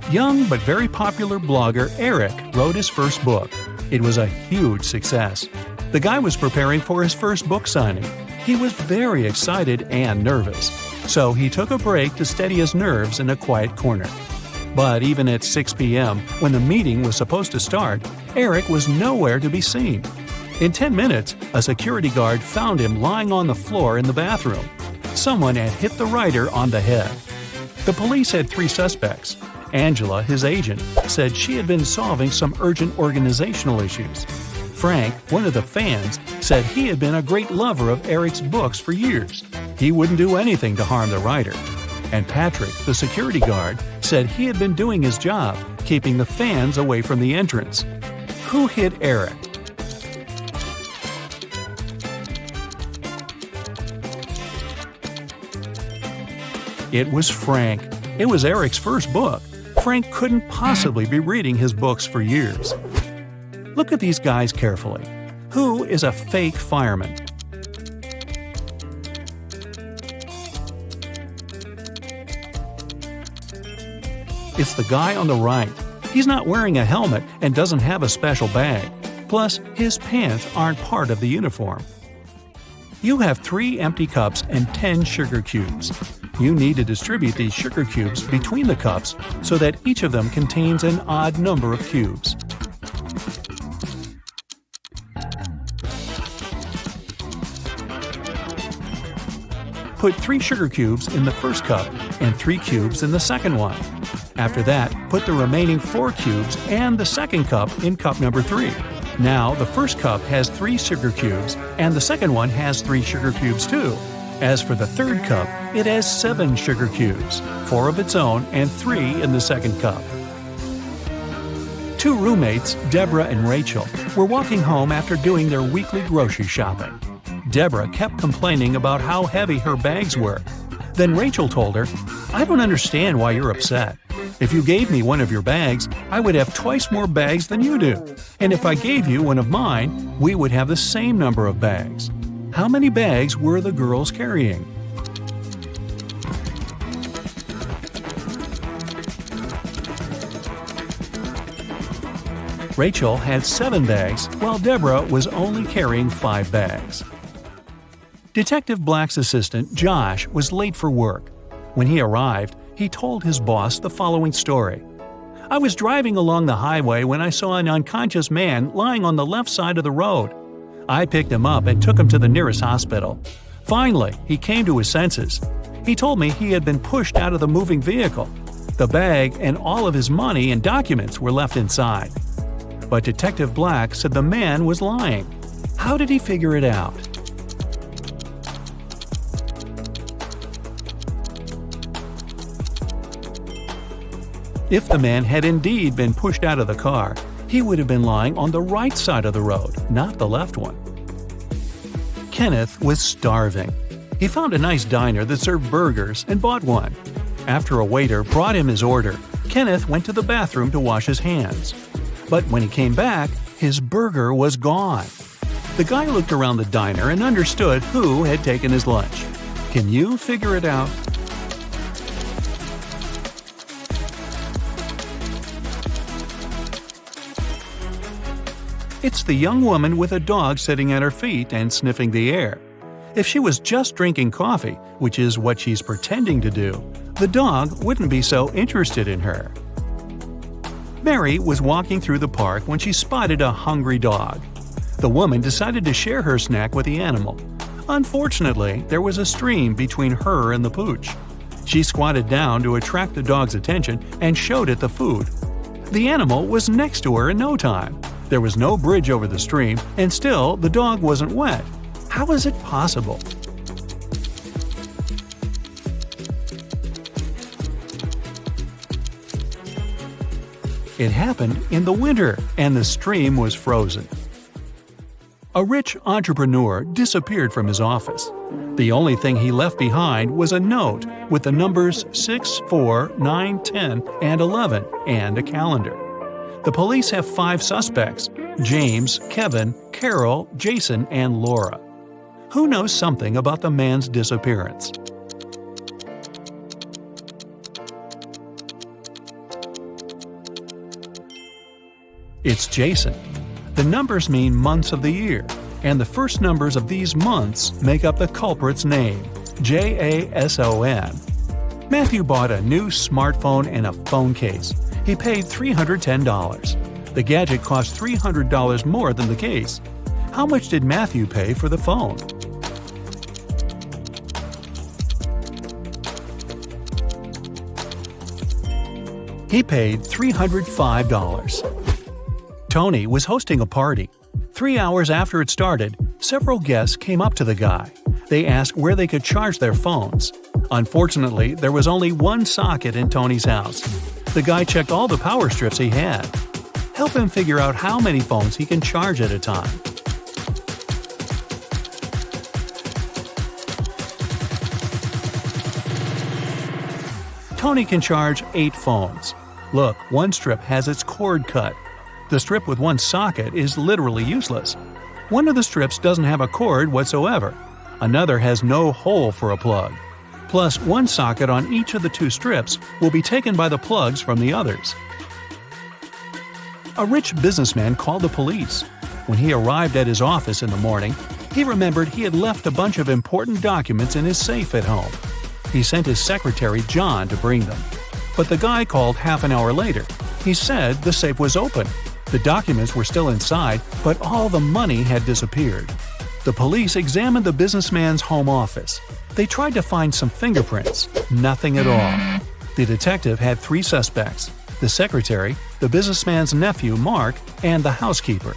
Young but very popular blogger Eric wrote his first book. It was a huge success. The guy was preparing for his first book signing. He was very excited and nervous, so he took a break to steady his nerves in a quiet corner. But even at 6 p.m., when the meeting was supposed to start, Eric was nowhere to be seen. In 10 minutes, a security guard found him lying on the floor in the bathroom. Someone had hit the writer on the head. The police had 3 suspects. Angela, his agent, said she had been solving some urgent organizational issues. Frank, one of the fans, said he had been a great lover of Eric's books for years. He wouldn't do anything to harm the writer. And Patrick, the security guard, said he had been doing his job, keeping the fans away from the entrance. Who hit Eric? It was Frank. It was Eric's first book. Frank couldn't possibly be reading his books for years. Look at these guys carefully. Who is a fake fireman? It's the guy on the right. He's not wearing a helmet and doesn't have a special bag. Plus, his pants aren't part of the uniform. You have 3 empty cups and 10 sugar cubes. You need to distribute these sugar cubes between the cups so that each of them contains an odd number of cubes. Put 3 sugar cubes in the first cup and 3 cubes in the second one. After that, put the remaining 4 cubes and the second cup in cup number 3. Now, the first cup has 3 sugar cubes, and the second one has 3 sugar cubes too. As for the third cup, it has 7 sugar cubes, 4 of its own and 3 in the second cup. 2 roommates, Deborah and Rachel, were walking home after doing their weekly grocery shopping. Deborah kept complaining about how heavy her bags were. Then Rachel told her, "I don't understand why you're upset. If you gave me one of your bags, I would have twice more bags than you do. And if I gave you one of mine, we would have the same number of bags." How many bags were the girls carrying? Rachel had 7 bags, while Deborah was only carrying 5 bags. Detective Black's assistant, Josh, was late for work. When he arrived, he told his boss the following story. "I was driving along the highway when I saw an unconscious man lying on the left side of the road. I picked him up and took him to the nearest hospital. Finally, he came to his senses. He told me he had been pushed out of the moving vehicle. The bag and all of his money and documents were left inside." But Detective Black said the man was lying. How did he figure it out? If the man had indeed been pushed out of the car, he would have been lying on the right side of the road, not the left one. Kenneth was starving. He found a nice diner that served burgers and bought one. After a waiter brought him his order, Kenneth went to the bathroom to wash his hands. But when he came back, his burger was gone. The guy looked around the diner and understood who had taken his lunch. Can you figure it out? It's the young woman with a dog sitting at her feet and sniffing the air. If she was just drinking coffee, which is what she's pretending to do, the dog wouldn't be so interested in her. Mary was walking through the park when she spotted a hungry dog. The woman decided to share her snack with the animal. Unfortunately, there was a stream between her and the pooch. She squatted down to attract the dog's attention and showed it the food. The animal was next to her in no time. There was no bridge over the stream, and still the dog wasn't wet. How is it possible? It happened in the winter, and the stream was frozen. A rich entrepreneur disappeared from his office. The only thing he left behind was a note with the numbers 6, 4, 9, 10, and 11, and a calendar. The police have 5 suspects: James, Kevin, Carol, Jason, and Laura. Who knows something about the man's disappearance? It's Jason. The numbers mean months of the year, and the first numbers of these months make up the culprit's name, Jason. Matthew bought a new smartphone and a phone case. He paid $310. The gadget cost $300 more than the case. How much did Matthew pay for the phone? He paid $305. Tony was hosting a party. 3 hours after it started, several guests came up to the guy. They asked where they could charge their phones. Unfortunately, there was only one socket in Tony's house. The guy checked all the power strips he had. Help him figure out how many phones he can charge at a time. Tony can charge 8 phones. Look, one strip has its cord cut. The strip with one socket is literally useless. One of the strips doesn't have a cord whatsoever. Another has no hole for a plug. Plus, one socket on each of the 2 strips will be taken by the plugs from the others. A rich businessman called the police. When he arrived at his office in the morning, he remembered he had left a bunch of important documents in his safe at home. He sent his secretary John to bring them. But the guy called half an hour later. He said the safe was open. The documents were still inside, but all the money had disappeared. The police examined the businessman's home office. They tried to find some fingerprints. Nothing at all. The detective had 3 suspects: the secretary, the businessman's nephew Mark, and the housekeeper.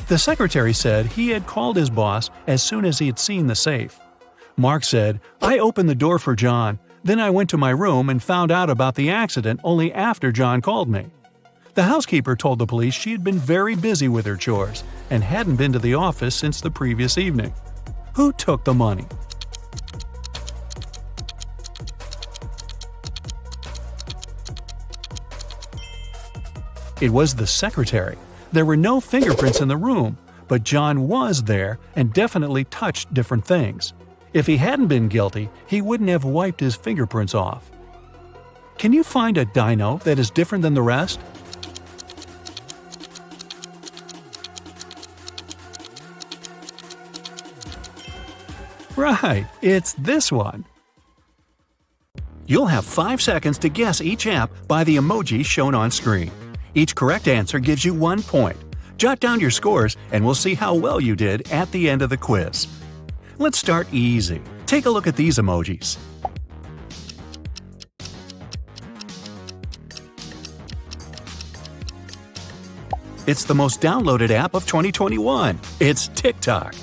The secretary said he had called his boss as soon as he had seen the safe. Mark said, "I opened the door for John. Then I went to my room and found out about the accident only after John called me." The housekeeper told the police she had been very busy with her chores and hadn't been to the office since the previous evening. Who took the money? It was the secretary. There were no fingerprints in the room, but John was there and definitely touched different things. If he hadn't been guilty, he wouldn't have wiped his fingerprints off. Can you find a dino that is different than the rest? Right, it's this one. You'll have 5 seconds to guess each app by the emoji shown on screen. Each correct answer gives you 1 point. Jot down your scores and we'll see how well you did at the end of the quiz. Let's start easy. Take a look at these emojis. It's the most downloaded app of 2021. It's TikTok.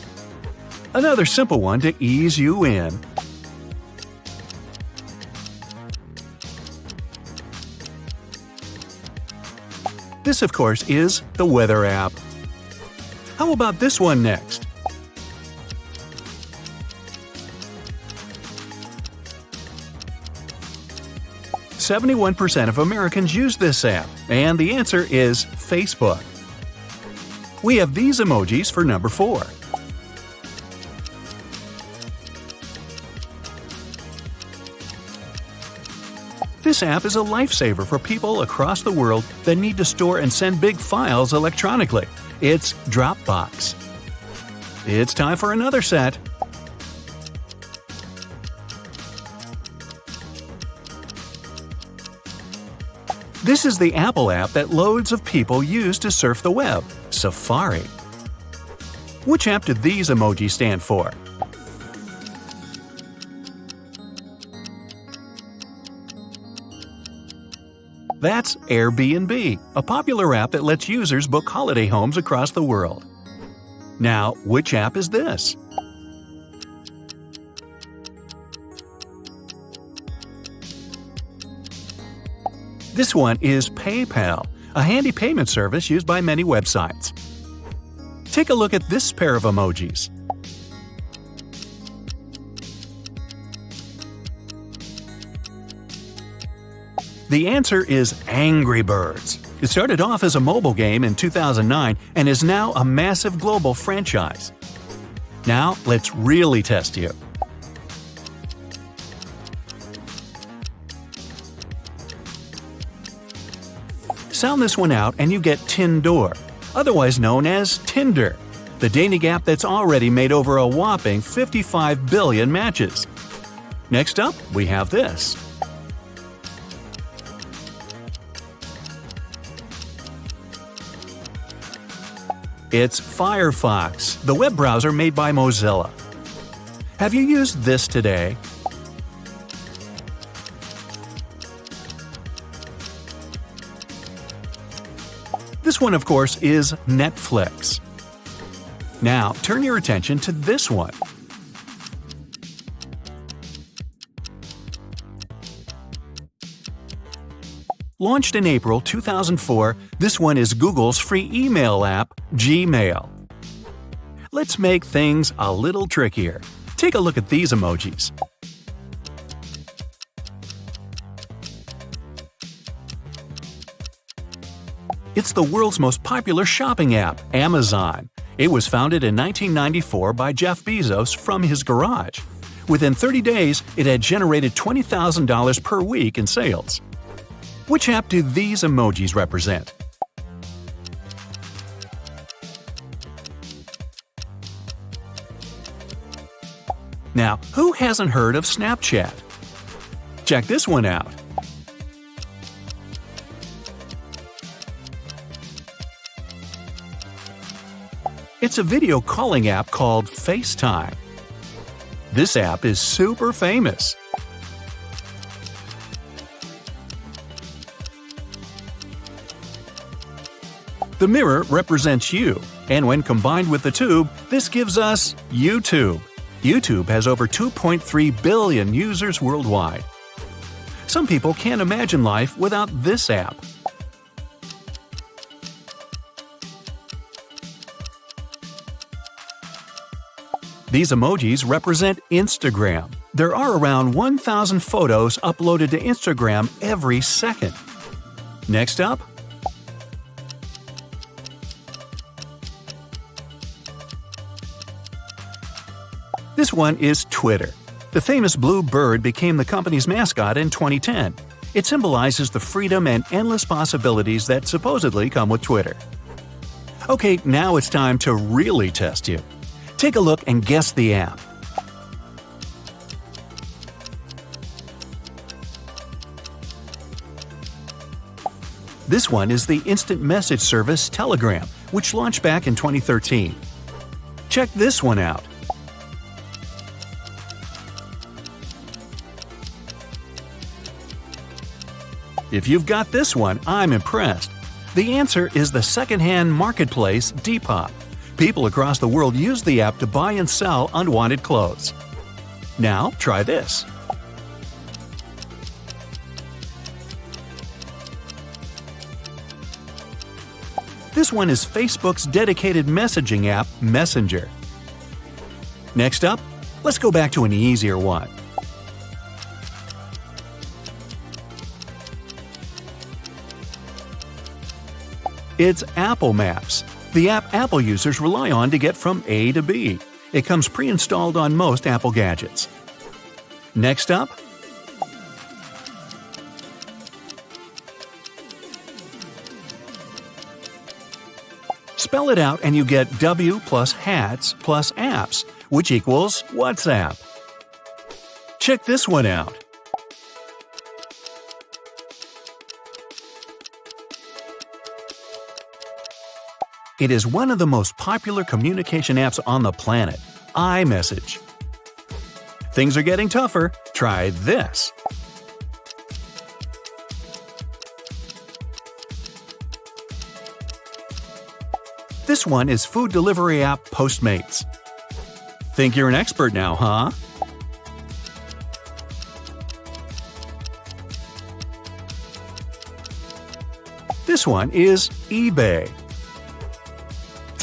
Another simple one to ease you in. This, of course, is the weather app. How about this one next? "71% of Americans use this app, and the answer is Facebook." We have these emojis for number 4. This app is a lifesaver for people across the world that need to store and send big files electronically. It's Dropbox. It's time for another set. This is the Apple app that loads of people use to surf the web, Safari. Which app do these emojis stand for? That's Airbnb, a popular app that lets users book holiday homes across the world. Now, which app is this? This one is PayPal, a handy payment service used by many websites. Take a look at this pair of emojis. The answer is Angry Birds. It started off as a mobile game in 2009 and is now a massive global franchise. Now, let's really test you. Sound this one out and you get Tinder, otherwise known as Tinder, the dating app that's already made over a whopping 55 billion matches. Next up, we have this. It's Firefox, the web browser made by Mozilla. Have you used this today? one, of course, is Netflix. Now, turn your attention to this one. Launched in April 2004, this one is Google's free email app, Gmail. Let's make things a little trickier. Take a look at these emojis. It's the world's most popular shopping app, Amazon. It was founded in 1994 by Jeff Bezos from his garage. Within 30 days, it had generated $20,000 per week in sales. Which app do these emojis represent? Now, who hasn't heard of Snapchat? Check this one out. It's a video calling app called FaceTime. This app is super famous. The mirror represents you, and when combined with the tube, this gives us YouTube. YouTube has over 2.3 billion users worldwide. Some people can't imagine life without this app. These emojis represent Instagram. There are around 1,000 photos uploaded to Instagram every second. Next up, this one is Twitter. The famous blue bird became the company's mascot in 2010. It symbolizes the freedom and endless possibilities that supposedly come with Twitter. Okay, now it's time to really test you. Take a look and guess the app. This one is the instant message service Telegram, which launched back in 2013. Check this one out. If you've got this one, I'm impressed. The answer is the secondhand marketplace Depop. People across the world use the app to buy and sell unwanted clothes. Now, try this. This one is Facebook's dedicated messaging app, Messenger. Next up, let's go back to an easier one. It's Apple Maps, the app Apple users rely on to get from A to B. It comes pre-installed on most Apple gadgets. Next up, spell it out and you get W plus hats plus apps, which equals WhatsApp. Check this one out. It is one of the most popular communication apps on the planet, iMessage. Things are getting tougher. Try this. This one is food delivery app Postmates. Think you're an expert now, huh? This one is eBay.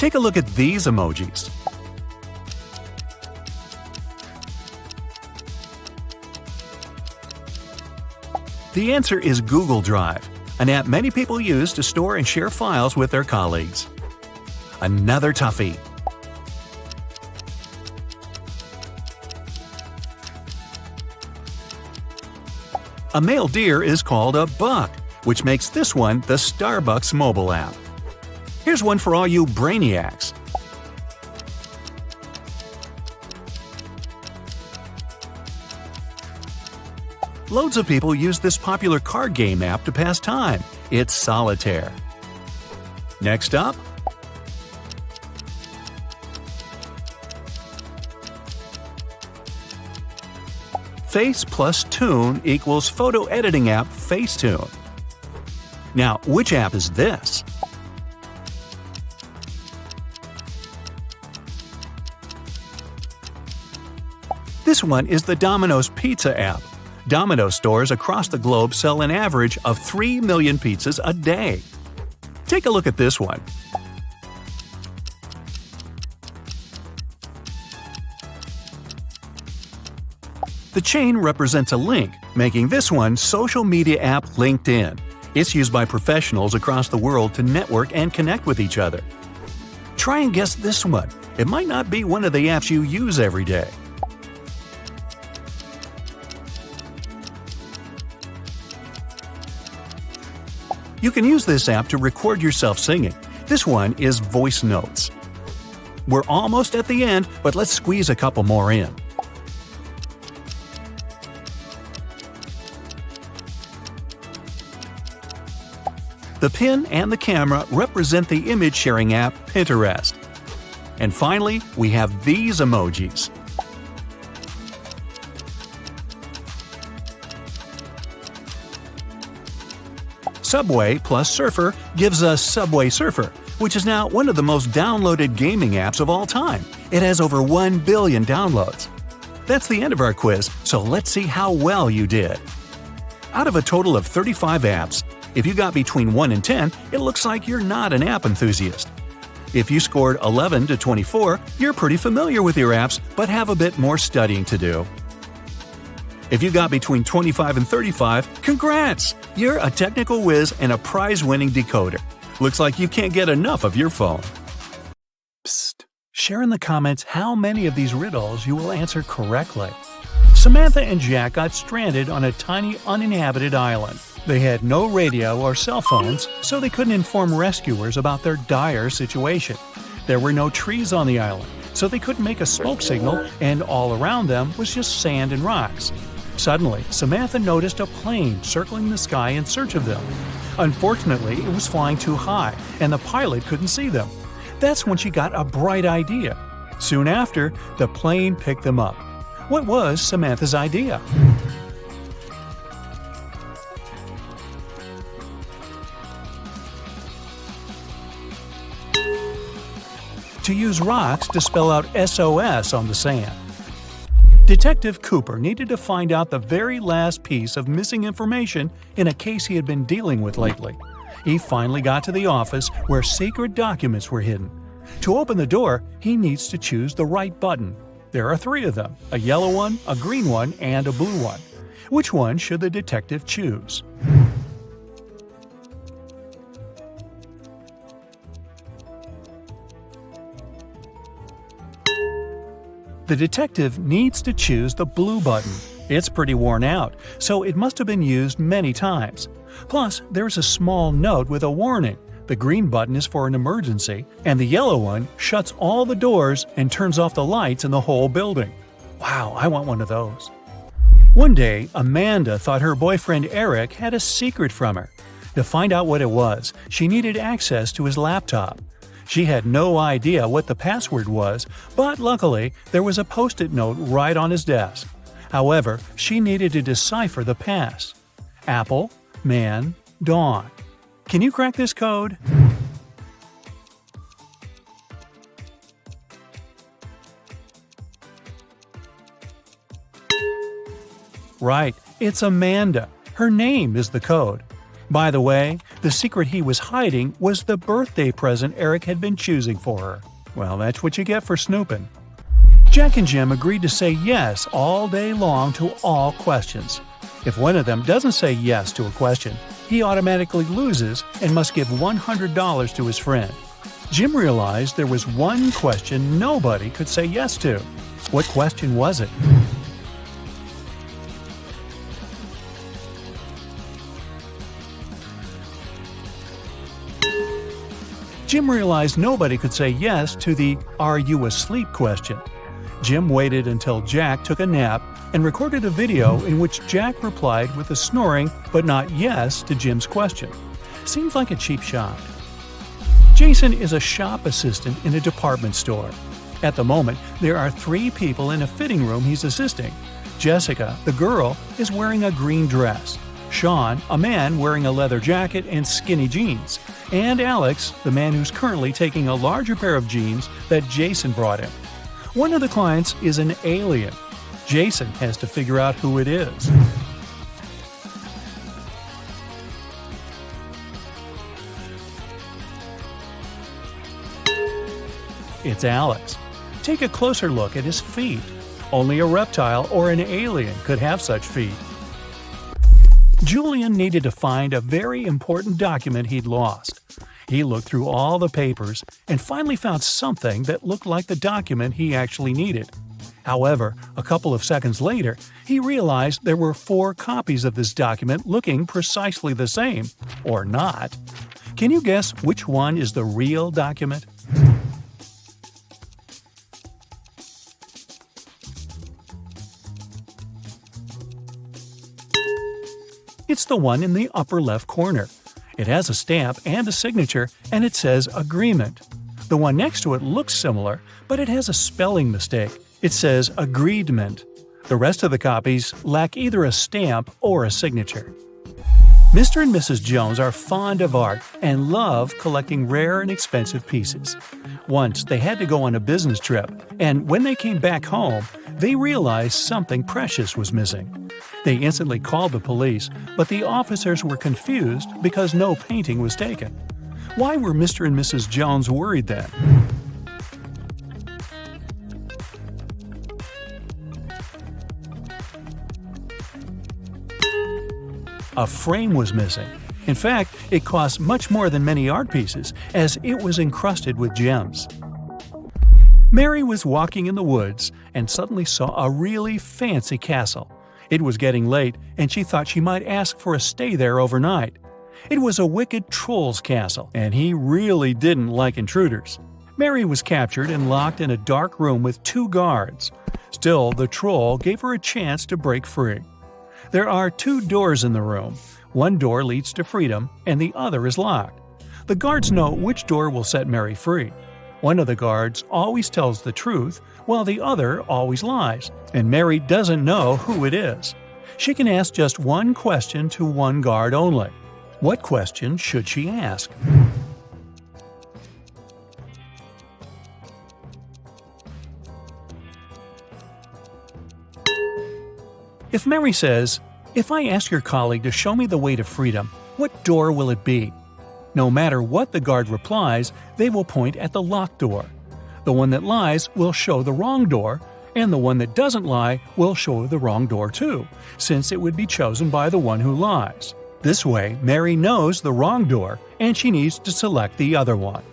Take a look at these emojis. The answer is Google Drive, an app many people use to store and share files with their colleagues. Another toughie. A male deer is called a buck, which makes this one the Starbucks mobile app. Here's one for all you brainiacs. Loads of people use this popular card game app to pass time. It's Solitaire. Next up, Face plus Tune equals photo editing app Facetune. Now, which app is this? This one is the Domino's Pizza app. Domino's stores across the globe sell an average of 3 million pizzas a day. Take a look at this one. The chain represents a link, making this one social media app LinkedIn. It's used by professionals across the world to network and connect with each other. Try and guess this one. It might not be one of the apps you use every day. You can use this app to record yourself singing. This one is Voice Notes. We're almost at the end, but let's squeeze a couple more in. The pin and the camera represent the image-sharing app Pinterest. And finally, we have these emojis. Subway plus Surfer gives us Subway Surfer, which is now one of the most downloaded gaming apps of all time. It has over 1 billion downloads. That's the end of our quiz, so let's see how well you did. Out of a total of 35 apps, if you got between 1 and 10, it looks like you're not an app enthusiast. If you scored 11 to 24, you're pretty familiar with your apps, but have a bit more studying to do. If you got between 25 and 35, congrats! You're a technical whiz and a prize-winning decoder. Looks like you can't get enough of your phone. Psst. Share in the comments how many of these riddles you will answer correctly. Samantha and Jack got stranded on a tiny uninhabited island. They had no radio or cell phones, so they couldn't inform rescuers about their dire situation. There were no trees on the island, so they couldn't make a smoke signal, and all around them was just sand and rocks. Suddenly, Samantha noticed a plane circling the sky in search of them. Unfortunately, it was flying too high, and the pilot couldn't see them. That's when she got a bright idea. Soon after, the plane picked them up. What was Samantha's idea? To use rocks to spell out SOS on the sand. Detective Cooper needed to find out the very last piece of missing information in a case he had been dealing with lately. He finally got to the office where secret documents were hidden. To open the door, he needs to choose the right button. There are 3 of them, a yellow one, a green one, and a blue one. Which one should the detective choose? The detective needs to choose the blue button. It's pretty worn out, so it must have been used many times. Plus, there's a small note with a warning. The green button is for an emergency, and the yellow one shuts all the doors and turns off the lights in the whole building. Wow, I want one of those. One day, Amanda thought her boyfriend Eric had a secret from her. To find out what it was, she needed access to his laptop. She had no idea what the password was, but luckily, there was a post-it note right on his desk. However, she needed to decipher the pass. Apple, man, dawn. Can you crack this code? Right, it's Amanda. Her name is the code. By the way, the secret he was hiding was the birthday present Eric had been choosing for her. Well, that's what you get for snooping. Jack and Jim agreed to say yes all day long to all questions. If one of them doesn't say yes to a question, he automatically loses and must give $100 to his friend. Jim realized there was one question nobody could say yes to. What question was it? Jim realized nobody could say yes to the "Are you asleep?" question. Jim waited until Jack took a nap and recorded a video in which Jack replied with a snoring but not yes to Jim's question. Seems like a cheap shot. Jason is a shop assistant in a department store. At the moment, there are 3 people in a fitting room he's assisting. Jessica, the girl, is wearing a green dress. Sean, a man wearing a leather jacket and skinny jeans. And Alex, the man who's currently taking a larger pair of jeans that Jason brought him. One of the clients is an alien. Jason has to figure out who it is. It's Alex. Take a closer look at his feet. Only a reptile or an alien could have such feet. Julian needed to find a very important document he'd lost. He looked through all the papers and finally found something that looked like the document he actually needed. However, a couple of seconds later, he realized there were 4 copies of this document looking precisely the same, or not. Can you guess which one is the real document? It's the one in the upper left corner. It has a stamp and a signature, and it says Agreement. The one next to it looks similar, but it has a spelling mistake. It says Agreedment. The rest of the copies lack either a stamp or a signature. Mr. and Mrs. Jones are fond of art and love collecting rare and expensive pieces. Once they had to go on a business trip, and when they came back home, they realized something precious was missing. They instantly called the police, but the officers were confused because no painting was taken. Why were Mr. and Mrs. Jones worried then? A frame was missing. In fact, it cost much more than many art pieces, as it was encrusted with gems. Mary was walking in the woods and suddenly saw a really fancy castle. It was getting late, and she thought she might ask for a stay there overnight. It was a wicked troll's castle, and he really didn't like intruders. Mary was captured and locked in a dark room with 2 guards. Still, the troll gave her a chance to break free. There are 2 doors in the room. One door leads to freedom, and the other is locked. The guards know which door will set Mary free. One of the guards always tells the truth, while the other always lies, and Mary doesn't know who it is. She can ask just one question to one guard only. What question should she ask? If Mary says, "If I ask your colleague to show me the way to freedom, what door will it be?" No matter what the guard replies, they will point at the locked door. The one that lies will show the wrong door, and the one that doesn't lie will show the wrong door too, since it would be chosen by the one who lies. This way, Mary knows the wrong door, and she needs to select the other one.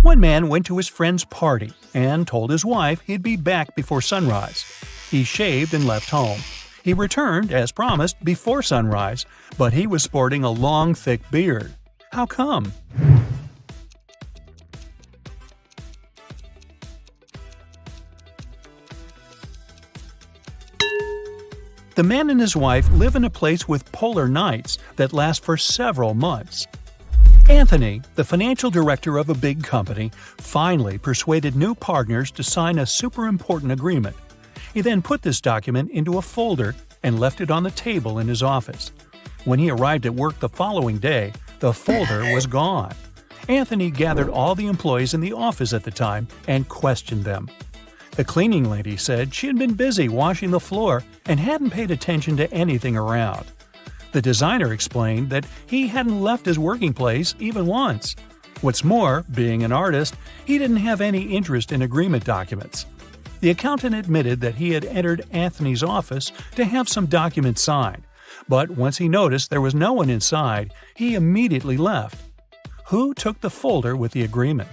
One man went to his friend's party and told his wife he'd be back before sunrise. He shaved and left home. He returned, as promised, before sunrise, but he was sporting a long, thick beard. How come? The man and his wife live in a place with polar nights that last for several months. Anthony, the financial director of a big company, finally persuaded new partners to sign a super important agreement. He then put this document into a folder and left it on the table in his office. When he arrived at work the following day, the folder was gone. Anthony gathered all the employees in the office at the time and questioned them. The cleaning lady said she had been busy washing the floor and hadn't paid attention to anything around. The designer explained that he hadn't left his working place even once. What's more, being an artist, he didn't have any interest in agreement documents. The accountant admitted that he had entered Anthony's office to have some documents signed, but once he noticed there was no one inside, he immediately left. Who took the folder with the agreement?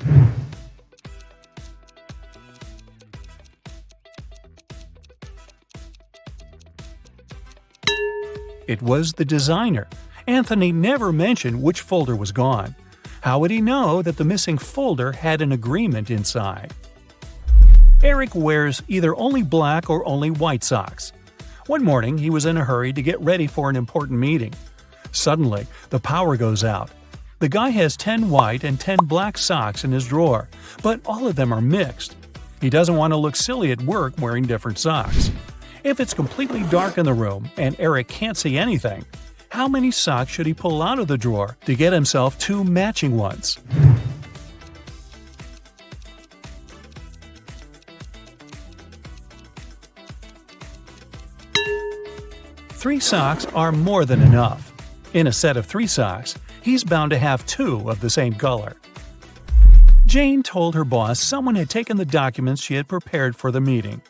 It was the designer. Anthony never mentioned which folder was gone. How would he know that the missing folder had an agreement inside? Eric wears either only black or only white socks. One morning, he was in a hurry to get ready for an important meeting. Suddenly, the power goes out. The guy has 10 white and 10 black socks in his drawer, but all of them are mixed. He doesn't want to look silly at work wearing different socks. If it's completely dark in the room and Eric can't see anything, how many socks should he pull out of the drawer to get himself 2 matching ones? 3 socks are more than enough. In a set of 3 socks, he's bound to have 2 of the same color. Jane told her boss someone had taken the documents she had prepared for the meeting.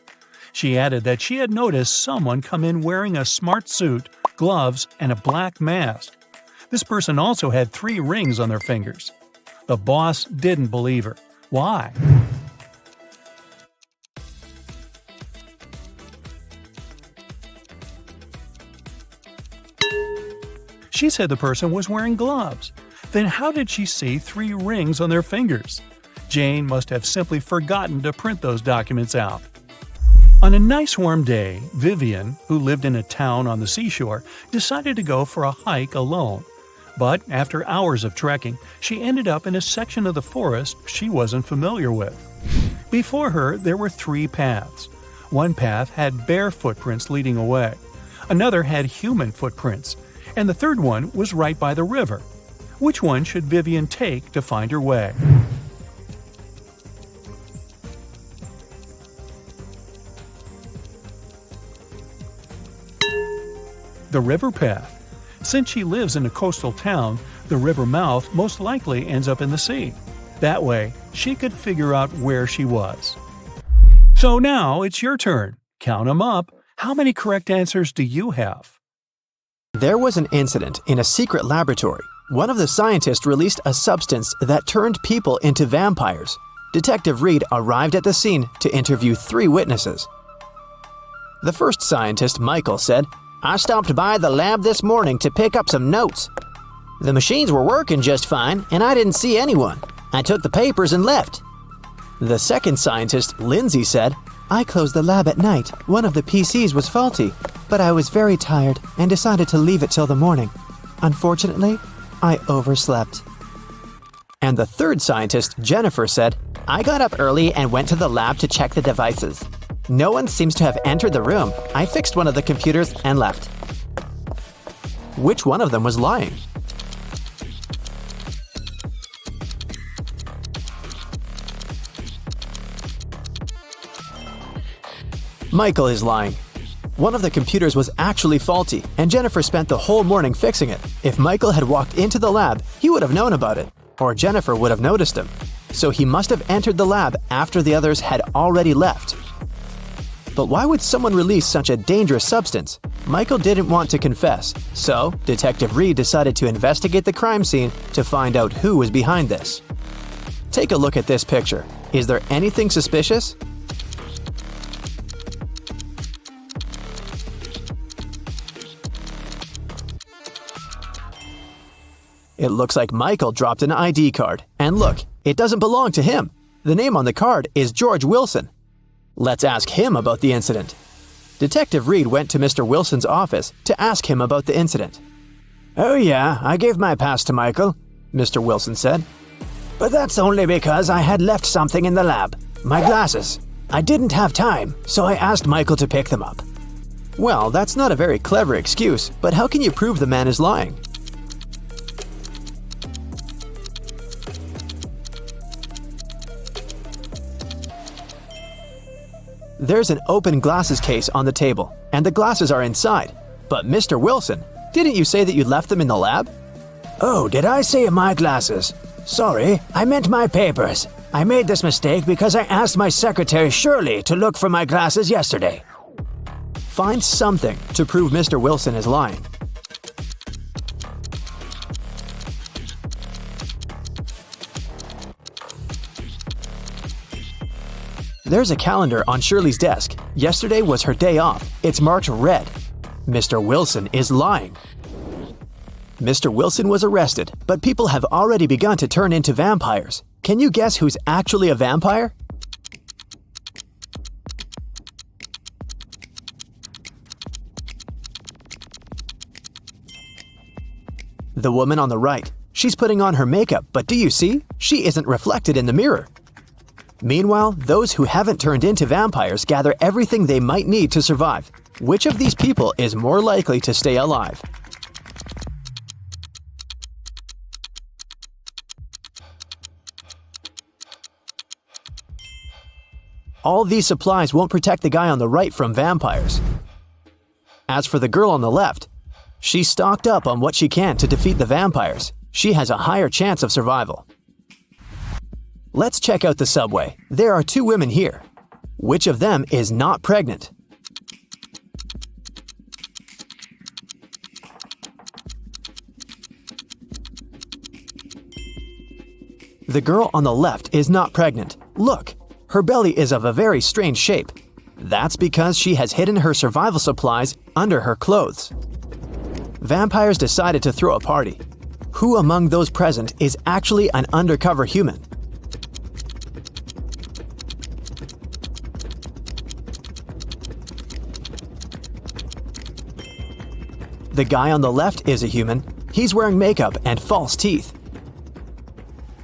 She added that she had noticed someone come in wearing a smart suit, gloves, and a black mask. This person also had 3 rings on their fingers. The boss didn't believe her. Why? She said the person was wearing gloves. Then how did she see 3 rings on their fingers? Jane must have simply forgotten to print those documents out. On a nice warm day, Vivian, who lived in a town on the seashore, decided to go for a hike alone. But after hours of trekking, she ended up in a section of the forest she wasn't familiar with. Before her, there were 3 paths. One path had bare footprints leading away. Another had human footprints. And the third one was right by the river. Which one should Vivian take to find her way? The river path. Since she lives in a coastal town, the river mouth most likely ends up in the sea. That way, she could figure out where she was. So now it's your turn. Count 'em up. How many correct answers do you have? There was an incident in a secret laboratory. One of the scientists released a substance that turned people into vampires. Detective Reed arrived at the scene to interview 3 witnesses. The first scientist, Michael, said, "I stopped by the lab this morning to pick up some notes. The machines were working just fine, and I didn't see anyone. I took the papers and left." The second scientist, Lindsay, said, "I closed the lab at night. One of the PCs was faulty, but I was very tired and decided to leave it till the morning. Unfortunately, I overslept." And the third scientist, Jennifer, said, "I got up early and went to the lab to check the devices. No one seems to have entered the room. I fixed one of the computers and left." Which one of them was lying? Michael is lying. One of the computers was actually faulty, and Jennifer spent the whole morning fixing it. If Michael had walked into the lab, he would have known about it, or Jennifer would have noticed him. So he must have entered the lab after the others had already left. But why would someone release such a dangerous substance? Michael didn't want to confess, so Detective Reed decided to investigate the crime scene to find out who was behind this. Take a look at this picture. Is there anything suspicious? It looks like Michael dropped an ID card. And look, it doesn't belong to him. The name on the card is George Wilson. Let's ask him about the incident. Detective Reed went to Mr. Wilson's office to ask him about the incident. "Oh yeah, I gave my pass to Michael," Mr. Wilson said. "But that's only because I had left something in the lab. My glasses. I didn't have time, so I asked Michael to pick them up." Well, that's not a very clever excuse, but how can you prove the man is lying? There's an open glasses case on the table, and the glasses are inside. But Mr. Wilson, didn't you say that you left them in the lab? "Oh, did I say my glasses? Sorry, I meant my papers. I made this mistake because I asked my secretary Shirley to look for my glasses yesterday." Find something to prove Mr. Wilson is lying. There's a calendar on Shirley's desk. Yesterday was her day off. It's marked red. Mr. Wilson is lying. Mr. Wilson was arrested, but people have already begun to turn into vampires. Can you guess who's actually a vampire? The woman on the right. She's putting on her makeup, but do you see? She isn't reflected in the mirror. Meanwhile, those who haven't turned into vampires gather everything they might need to survive. Which of these people is more likely to stay alive? All these supplies won't protect the guy on the right from vampires. As for the girl on the left, she stocked up on what she can to defeat the vampires. She has a higher chance of survival. Let's check out the subway. There are 2 women here. Which of them is not pregnant? The girl on the left is not pregnant. Look, her belly is of a very strange shape. That's because she has hidden her survival supplies under her clothes. Vampires decided to throw a party. Who among those present is actually an undercover human? The guy on the left is a human. He's wearing makeup and false teeth.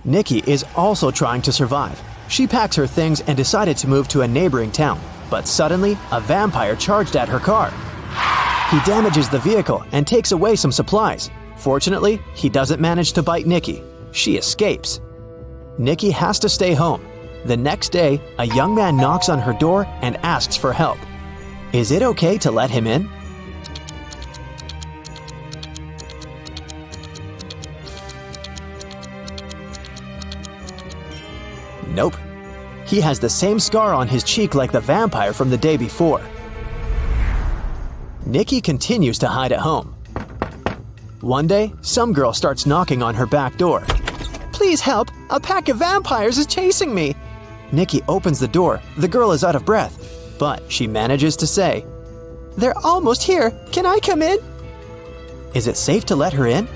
Nikki is also trying to survive. She packs her things and decided to move to a neighboring town. But suddenly, a vampire charged at her car. He damages the vehicle and takes away some supplies. Fortunately, he doesn't manage to bite Nikki. She escapes. Nikki has to stay home. The next day, a young man knocks on her door and asks for help. Is it okay to let him in? Nope. He has the same scar on his cheek like the vampire from the day before. Nikki continues to hide at home. One day, some girl starts knocking on her back door. Please help! A pack of vampires is chasing me! Nikki opens the door. The girl is out of breath, but she manages to say, They're almost here. Can I come in? Is it safe to let her in?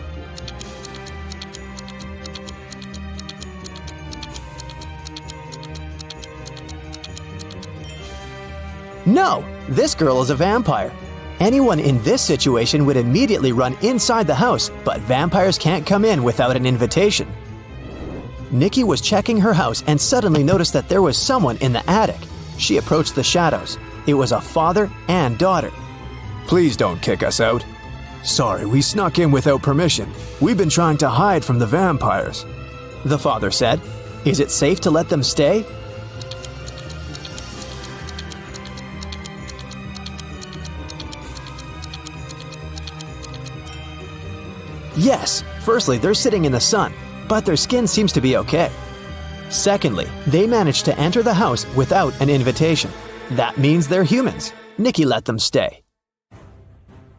No! This girl is a vampire. Anyone in this situation would immediately run inside the house, but vampires can't come in without an invitation. Nikki was checking her house and suddenly noticed that there was someone in the attic. She approached the shadows. It was a father and daughter. Please don't kick us out. Sorry, we snuck in without permission. We've been trying to hide from the vampires. The father said, Is it safe to let them stay? Yes, firstly, they're sitting in the sun, but their skin seems to be okay. Secondly, they managed to enter the house without an invitation. That means they're humans. Nikki let them stay.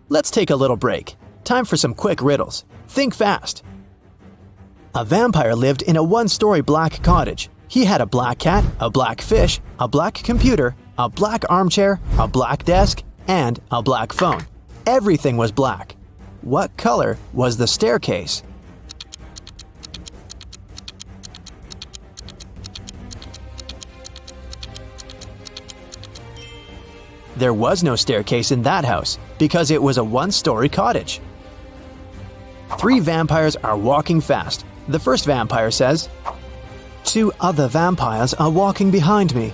Let's take a little break. Time for some quick riddles. Think fast. A vampire lived in a 1-story black cottage. He had a black cat, a black fish, a black computer, a black armchair, a black desk, and a black phone. Everything was black. What color was the staircase? There was no staircase in that house because it was a 1-story cottage. 3 vampires are walking fast. The first vampire says, 2 other vampires are walking behind me.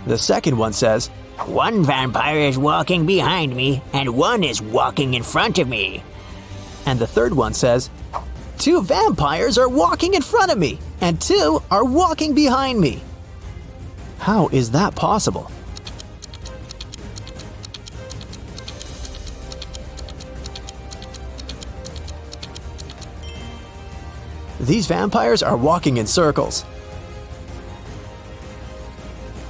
The second one says, 1 vampire is walking behind me, and 1 is walking in front of me. And the third one says, 2 vampires are walking in front of me, and 2 are walking behind me. How is that possible? These vampires are walking in circles.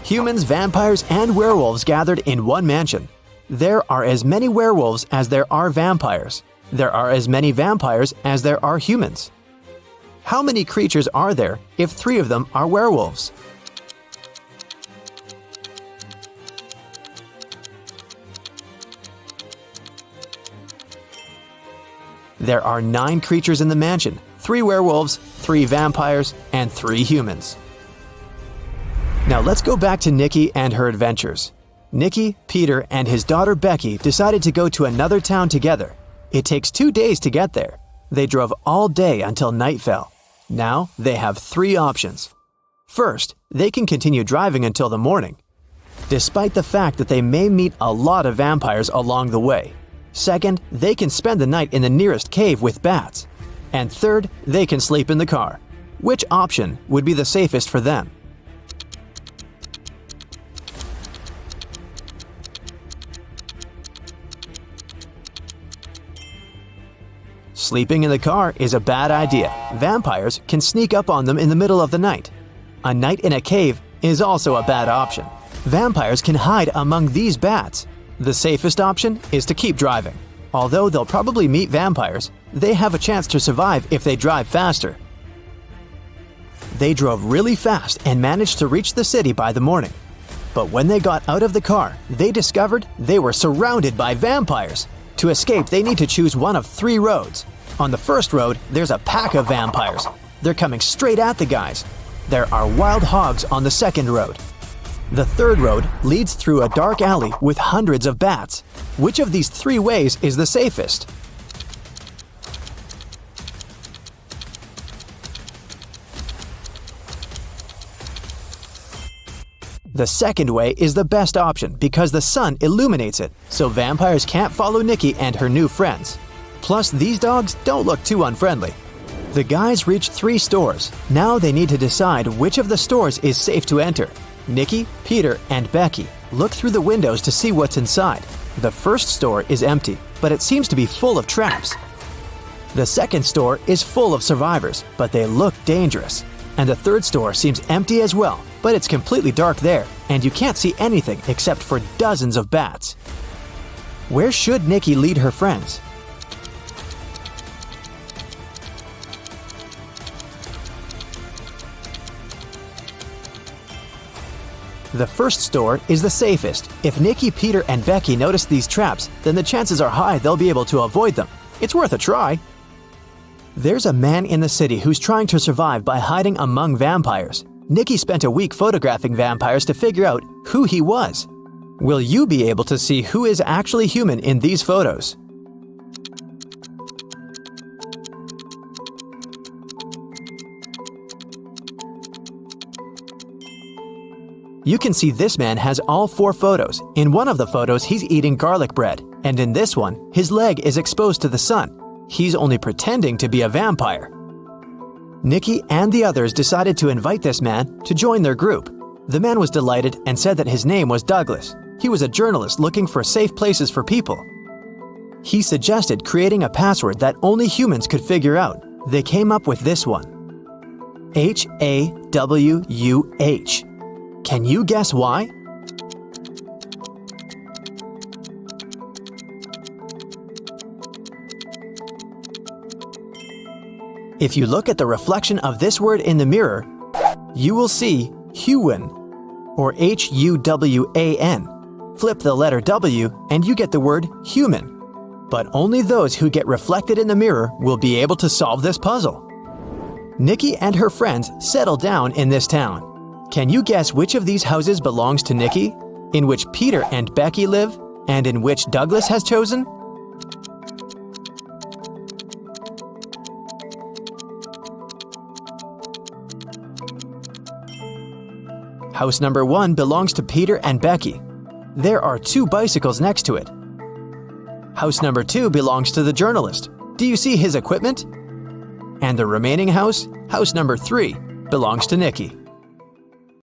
Humans, vampires, and werewolves gathered in one mansion. There are as many werewolves as there are vampires. There are as many vampires as there are humans. How many creatures are there if 3 of them are werewolves? There are 9 creatures in the mansion, 3 werewolves, 3 vampires, and 3 humans. Now let's go back to Nikki and her adventures. Nikki, Peter, and his daughter Becky decided to go to another town together. It takes 2 days to get there. They drove all day until night fell. Now they have 3 options. First, they can continue driving until the morning, despite the fact that they may meet a lot of vampires along the way. Second, they can spend the night in the nearest cave with bats. And third, they can sleep in the car. Which option would be the safest for them? Sleeping in the car is a bad idea. Vampires can sneak up on them in the middle of the night. A night in a cave is also a bad option. Vampires can hide among these bats. The safest option is to keep driving. Although they'll probably meet vampires, they have a chance to survive if they drive faster. They drove really fast and managed to reach the city by the morning. But when they got out of the car, they discovered they were surrounded by vampires. To escape, they need to choose one of 3 roads. On the first road, there's a pack of vampires. They're coming straight at the guys. There are wild hogs on the second road. The third road leads through a dark alley with hundreds of bats. Which of these 3 ways is the safest? The second way is the best option because the sun illuminates it, so vampires can't follow Nikki and her new friends. Plus, these dogs don't look too unfriendly. The guys reach 3 stores. Now they need to decide which of the stores is safe to enter. Nikki, Peter, and Becky look through the windows to see what's inside. The first store is empty, but it seems to be full of traps. The second store is full of survivors, but they look dangerous. And the third store seems empty as well, but it's completely dark there, and you can't see anything except for dozens of bats. Where should Nikki lead her friends? The first store is the safest. If Nikki, Peter, and Becky notice these traps, then the chances are high they'll be able to avoid them. It's worth a try. There's a man in the city who's trying to survive by hiding among vampires. Nikki spent a week photographing vampires to figure out who he was. Will you be able to see who is actually human in these photos? You can see this man has all 4 photos. In one of the photos, he's eating garlic bread, and in this one, his leg is exposed to the sun. He's only pretending to be a vampire. Nikki and the others decided to invite this man to join their group. The man was delighted and said that his name was Douglas. He was a journalist looking for safe places for people. He suggested creating a password that only humans could figure out. They came up with this one: HAWUH. Can you guess why? If you look at the reflection of this word in the mirror, you will see Huwan, or Huwan. Flip the letter W and you get the word human. But only those who get reflected in the mirror will be able to solve this puzzle. Nikki and her friends settle down in this town. Can you guess which of these houses belongs to Nikki, in which Peter and Becky live, and in which Douglas has chosen? House number 1 belongs to Peter and Becky. There are 2 bicycles next to it. House number 2 belongs to the journalist. Do you see his equipment? And the remaining house, house number 3, belongs to Nikki.